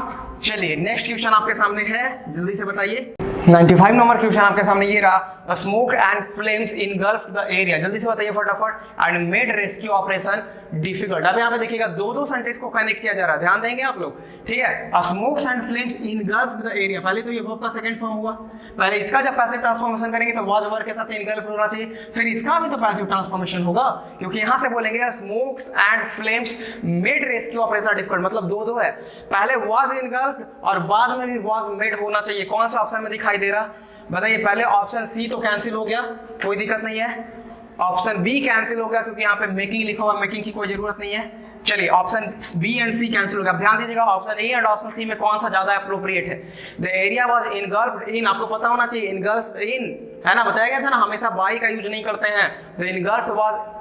चलिए नेक्स्ट क्वेश्चन आपके सामने है, जल्दी से बताइए। 95 नंबर क्वेश्चन आपके सामने ये रहा, smoke and flames इनगल्फ्ड the area, जल्दी से बताइए फटाफट। And made rescue operation difficult. अब यहाँ पे देखिएगा दो सेंटेंस को कनेक्ट किया जा रहा है, ध्यान देंगे आप लोग, ठीक है। Smokes and flames इनगल्फ्ड the area, पहले तो ये वर्ब का सेकंड फॉर्म हुआ, पहले इसका जब पैसिव ट्रांसफॉर्मेशन करेंगे तो वाज वर्ब के साथ इनगल्फ्ड होना चाहिए, फिर इसका भी तो पैसिव ट्रांसफॉर्मेशन होगा, क्योंकि यहाँ से बोलेंगे smokes and flames made rescue operation difficult, मतलब दो है, पहले वाज इनगल्फ्ड और बाद में भी वाज मेड होना चाहिए। कौन सा ऑप्शन में दिखाई दे रहा? बताइए। पहले ऑप्शन सी तो कैंसिल हो गया, कोई दिक्कत नहीं है। ऑप्शन बी कैंसिल हो गया क्योंकि यहाँ पे मेकिंग लिखा हुआ, मेकिंग की कोई जरूरत नहीं है। चलिए option B and C cancel हो गया। ध्यान दीजिएगा option A and option C में कौन सा ज्यादा अप्रोप्रिएट है? The area was engulfed in, आपको पता होना चाहिए, इनगल्फ्ड इन, है ना, बताया गया था ना, हमेशा बाई का यूज नहीं करते हैं। The इनगल्फ्ड was,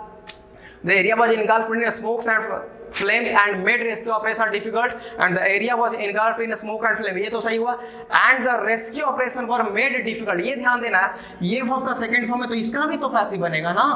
the area was engulfed in smokes and flames and made rescue operation difficult, and the area was engulfed in smoke and flame, ये तो सही हुआ। and the rescue operation were made difficult, ये ध्यान देना है, ये वर्ब का सेकंड फॉर्म है तो इसका भी तो पैसिव बनेगा ना।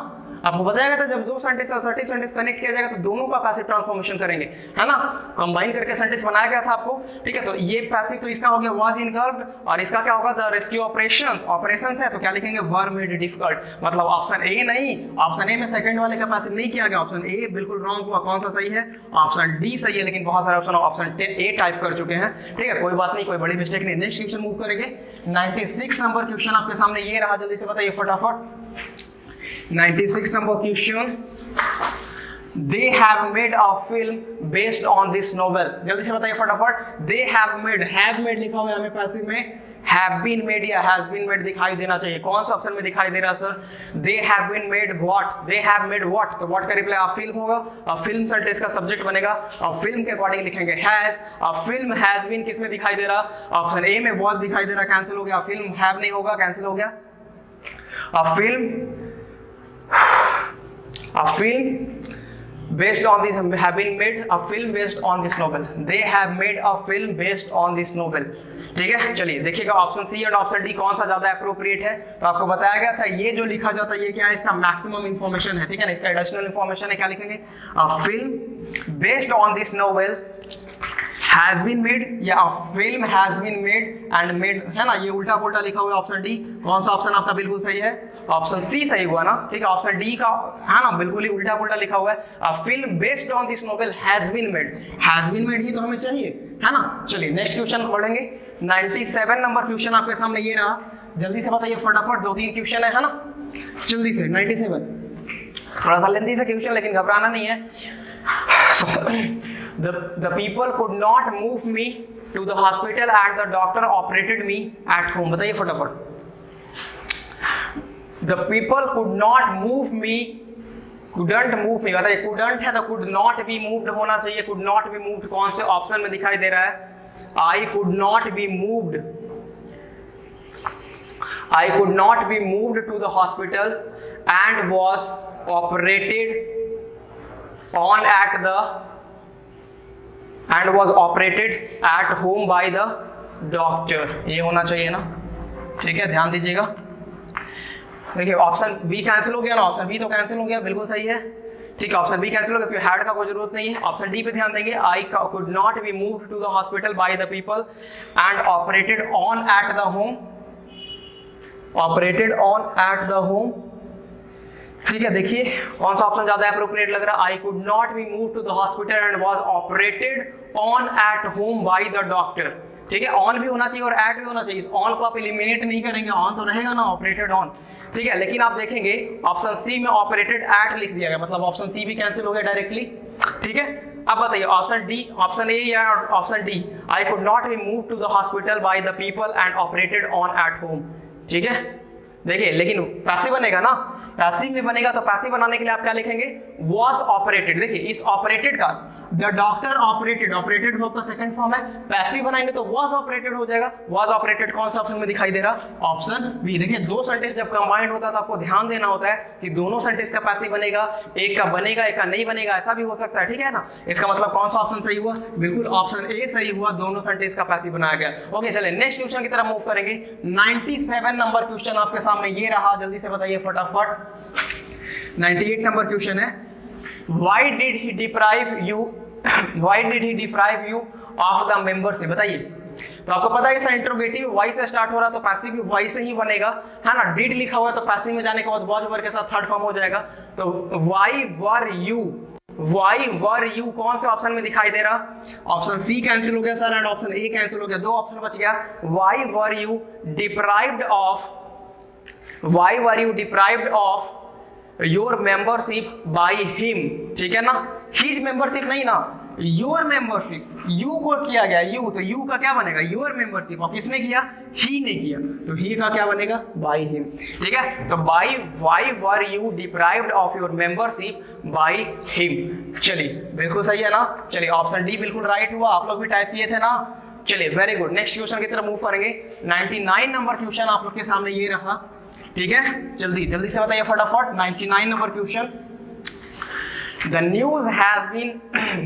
आपको बताया था जब दो सेंटेंस असर्टिव सेंटेंस कनेक्ट किया जाएगा तो दोनों का पैसिव ट्रांसफॉर्मेशन करेंगे, है ना, कंबाइन करके सेंटेंस बनाया गया था आपको, ठीक है। तो ये पैसिव तो इसका हो गया वाज इनगल्फ्ड, और इसका क्या होगा? द रेस्क्यू ऑपरेशंस, ऑपरेशंस है तो क्या लिखेंगे? वर मेड डिफिकल्ट, मतलब ऑप्शन ए नहीं, ऑप्शन ए में सेकंड वाले का पैसिव नहीं किया गया, ऑप्शन ए बिल्कुल रॉन्ग हुआ। कौन सा सही है? ऑप्शन डी सही है, लेकिन बहुत सारे ऑप्शन ऑप्शन ए टाइप कर चुके हैं, ठीक है, कोई बात नहीं, कोई बड़ी मिस्टेक नहीं। नेक्स्ट क्वेश्चन मूव करेंगे, 96 नंबर क्वेश्चन आपके सामने ये रहा, जल्दी से बताइए फटाफट। 96 number question, they have made a film based on this novel, जल्दी से बताइए फटाफट। they have made लिखा हुआ है हमें पैसिव में, have been made या has been made दिखाई देना चाहिए। कौन सा ऑप्शन में दिखाई दे रहा sir? they have been made what, they have made what, तो what का रिप्लाई आ फिल्म होगा, और फिल्म सेंटेंस का सब्जेक्ट बनेगा, और फिल्म के अकॉर्डिंग लिखेंगे has, और फिल्म has been किस में दिखाई दे रहा? ऑप्शन ए में was दिखाई दे रहा, कैंसिल हो गया। फिल्म have नहीं होगा, कैंसिल हो गया। A film based on this have been made a film based on this novel, they have made a film based on this novel। ठीक है, चलिए देखिएगा ऑप्शन सी और ऑप्शन डी कौन सा ज्यादा अप्रोप्रिएट है। तो आपको बताया गया था ये जो लिखा जाता है ये क्या है, इसका मैक्सिमम इंफॉर्मेशन है, ठीक है ना, इसका एडिशनल इंफॉर्मेशन है, क्या लिखेंगे, a film based on this novel has been made, या a film has been made and made, है ना, ये उल्टा पुल्टा लिखा हुआ है ऑप्शन डी। कौन सा ऑप्शन आपका बिल्कुल सही है, ऑप्शन सी सही हुआ ना, ठीक है। ऑप्शन डी का है ना बिल्कुल ही उल्टा पुल्टा लिखा हुआ है, a film based on this novel has been made, has been made ही तो हमें चाहिए, है ना। चलिए नेक्स्ट क्वेश्चन पढ़ेंगे। 97 नंबर क्वेश्चन आपके सामने ये रहा, जल्दी से बताइए फटाफट, 2-3 क्वेश्चन है ना, जल्दी से। 97 थोड़ा सा लेंथी सा क्वेश्चन, लेकिन घबराना नहीं है। The people could not move me to the hospital and the doctor operated me at home। बताइए फटाफट। The people could not move me, couldn't move me, बताइए couldn't है तो could not be moved होना चाहिए, could not be moved कौन से ऑप्शन में दिखाई दे रहा है, I could not be moved, I could not be moved to the hospital and was operated on at home by the doctor, ये होना चाहिए ना, ठीक है, ध्यान दीजिएगा। देखिए ऑप्शन बी कैंसिल हो गया ना, ऑप्शन बी तो कैंसिल हो गया, बिल्कुल सही है, ठीक है, ऑप्शन बी कैंसिल हो गया क्योंकि हैड का कोई जरूरत नहीं है। ऑप्शन डी पे ध्यान देंगे, I could not be moved to the hospital by the people and operated on at the home, operated on at the home, ठीक है। देखिए कौन सा ऑप्शन ज्यादा अप्रोप्रिएट लग रहा है, I could not be move to the hospital and was operated on at home by the doctor, ठीक है। ऑन भी होना चाहिए और एट भी होना चाहिए, इस ऑन को आप एलिमिनेट नहीं करेंगे, ऑन तो रहेगा ना, ऑपरेटेड ऑन, ठीक है। लेकिन आप देखेंगे ऑप्शन सी में ऑपरेटेड एट लिख दिया गया, मतलब ऑप्शन सी भी कैंसिल हो गया डायरेक्टली, ठीक है। अब बताइए ऑप्शन डी, ऑप्शन ए या option D, I could not be move to the hospital by the people and operated on at home, ठीक है। देखिए लेकिन पैसिव बनेगा ना, पैसिव में बनेगा तो पैसिव बनाने के लिए आप क्या लिखेंगे, was operated। देखिए इस ऑपरेटेड का the doctor operated, operated verb का सेकंड फॉर्म है, पैसिव बनाएंगे तो was operated हो जाएगा। was operated कौन सा ऑप्शन में दिखाई दे रहा, ऑप्शन बी। देखिए दो सेंटेंस जब कंबाइंड होता है तो आपको ध्यान देना होता है कि दोनों सेंटेंस का पैसिव बनेगा, एक का बनेगा एक का नहीं बनेगा, ऐसा भी हो सकता है, ठीक है ना। इसका मतलब कौन सा ऑप्शन सही हुआ, बिल्कुल ऑप्शन ए सही हुआ, दोनों सेंटेंस का पैसिव बनाया गया। ओके चलिए नेक्स्ट क्वेश्चन की तरफ मूव करेंगे। 97 नंबर क्वेश्चन आपके सामने ये रहा, जल्दी से बताइए फटाफट। 98 नंबर क्वेश्चन है, why did he deprive you of the membership, बताइए। तो आपको पता है इसका इंट्रोगेटिव वाई से स्टार्ट हो रहा है तो पैसिव भी वाई से ही बनेगा, है ना। डिड लिखा हुआ है तो पैसिव में जाने के बाद वॉज वर्ब के साथ थर्ड फॉर्म हो जाएगा। तो why were you कौन से ऑप्शन में दिखाई दे रहा, ऑप्शन सी कैंसिल हो गया sir and option A cancel हो गया, दो ऑप्शन बच गया। why were you deprived of your membership by him, ठीक है ना, हिज मेंबरशिप नहीं ना, योर मेंबरशिप, यू को किया गया यू, तो यू का क्या बनेगा, योर मेंबरशिप, और किसने किया, ही ने किया, तो ही का क्या बनेगा, बाय हिम, ठीक है। तो by why were you deprived of your membership by him, चलिए बिल्कुल सही है ना। चलिए ऑप्शन डी बिल्कुल राइट हुआ, आप लोग भी टाइप किए थे ना, चलिए वेरी गुड। नेक्स्ट क्वेश्चन की तरफ मूव करेंगे। 99 नंबर क्वेश्चन आप लोग के सामने ये रहा, ठीक है, जल्दी से बताइए फटाफट। 99 number question, the news has been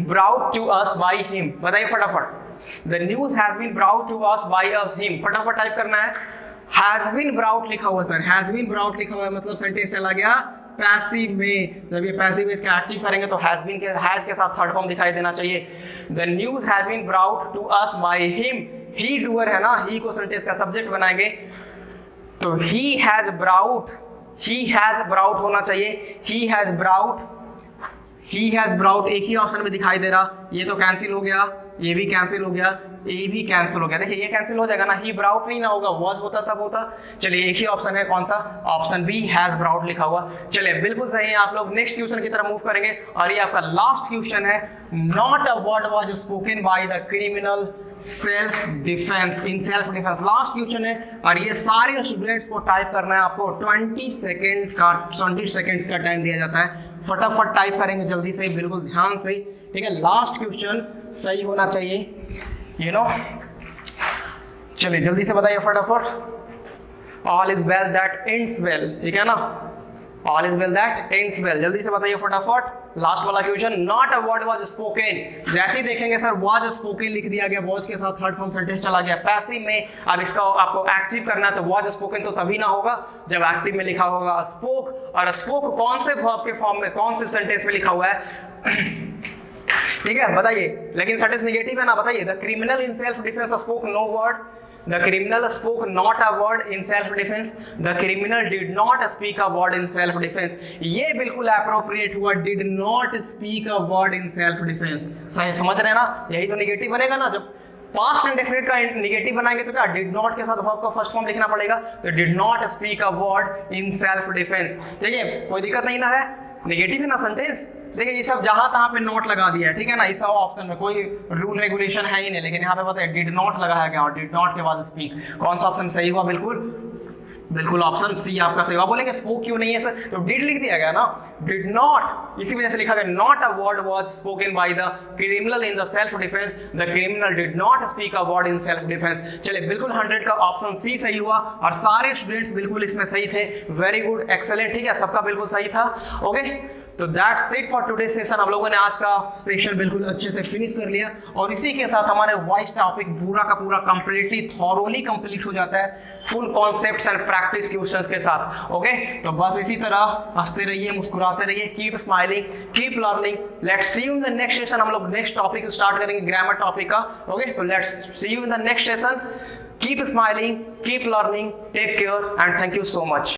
brought to us by him, बताइए फटाफट। The news has been brought to us by him, फटाफट टाइप करना है। हैज बीन ब्राउट लिखा हुआ सर, हैज बीन ब्राउट लिखा हुआ है मतलब सेंटेंस चला गया पैसिव में, जब ये पैसिव इसका एक्टिव करेंगे तो हैज बीन के हैज के साथ थर्ड फॉर्म दिखाई देना चाहिए। The news has been brought to us by him, he doer है ना, ही को सेंटेंस का सब्जेक्ट बनाएंगे तो he has brought होना चाहिए, he has brought एक ही ऑप्शन में दिखाई दे रहा, ये तो कैंसिल हो गया, ये भी कैंसिल हो गया, ये भी कैंसिल हो गया। देखिए ये कैंसिल हो जाएगा ना, ही ब्राउट नहीं ना होगा, वॉज होता तब होता। चलिए एक ही ऑप्शन है, कौन सा, ऑप्शन बी हैज ब्राउट लिखा हुआ। चलिए बिल्कुल सही है, आप लोग नेक्स्ट क्वेश्चन की तरफ मूव करेंगे और ये आपका लास्ट क्वेश्चन है। Not a word was spoken by the criminal self defence, in self defence, last question है और ये सारे स्टूडेंट्स को टाइप करना है। आपको 20 सेकेंड्स का टाइम दिया जाता है, फटाफट टाइप करेंगे जल्दी से, बिल्कुल ध्यान से, ठीक है। लास्ट क्वेश्चन सही होना चाहिए, यू नो। चलिए जल्दी से बताइए फटाफट। All is well that ends well, ठीक है ना, all is well that ends well, जल्दी से बताइए फटाफट। लास्ट वाला question, not a word was spoken, जैसे ही देखेंगे सर वाज स्पोकन लिख दिया गया, वॉज के साथ थर्ड फॉर्म सेंटेंस चला गया पैसिव में, अब इसका आपको एक्टिव करना है तो वाज स्पोकन तो तभी ना होगा जब एक्टिव में लिखा होगा स्पोक, और स्पोक कौन से वर्ब के फॉर्म में, कौन से सेंटेंस में लिखा हुआ है ठीक है बताइए, लेकिन सेंटेंस नेगेटिव है ना, बताइए, the criminal in self defence spoke no word, the criminal spoke not a word in self defense, the criminal did not speak a word in self defense, ये बिल्कुल appropriate हुआ, did not speak a word in self defense, सही समझ रहे हैं ना, यही तो नेगेटिव बनेगा ना, जब पास्ट इंडेफिनिट का नेगेटिव बनाएंगे तो क्या डिड नॉट के साथ वर्ब का फर्स्ट फॉर्म लिखना पड़ेगा, तो did not speak a word in self defence, ठीक है, कोई दिक्कत नहीं ना है, नेगेटिव है ना सेंटेंस, देखिए ये सब जहां तहां पे नोट लगा दिया है, ठीक है ना, इस ऑप्शन में कोई रूल रेगुलेशन है ही नहीं, लेकिन यहाँ पे पता है डिड नॉट लगाया गया और डिड नॉट के बाद स्पीक, कौन सा ऑप्शन सही हुआ, बिल्कुल ऑप्शन सी आपका सही हुआ। बोलेंगे स्पोक क्यों नहीं है सर, तो डिड लिख दिया गया ना, डिड नॉट, इसी वजह से लिखा गया not a word was spoken by the criminal in the self defence, the criminal did not speak a word in self defence. चलिए बिल्कुल 100 का ऑप्शन सी सही हुआ और सारे स्टूडेंट्स बिल्कुल इसमें सही थे, वेरी गुड, एक्सेलेंट, ठीक है, सबका बिल्कुल सही था। ओके, तो that's it for today session, हम लोगों ने आज का सेशन बिल्कुल अच्छे से फिनिश कर लिया और इसी के साथ हमारे वॉइस टॉपिक पूरा का पूरा कंप्लीटली थॉरोली कंप्लीट हो जाता है, full concepts and practice questions के साथ। ओके, तो बस इसी तरह हंसते रहिए, मुस्कुराते रहिए, keep smiling, keep learning, let's see you in the next session, हम लोग नेक्स्ट टॉपिक स्टार्ट करेंगे ग्रामर टॉपिक का। ओके, तो let's see you in the next session, keep smiling, keep learning, take care and thank you so much.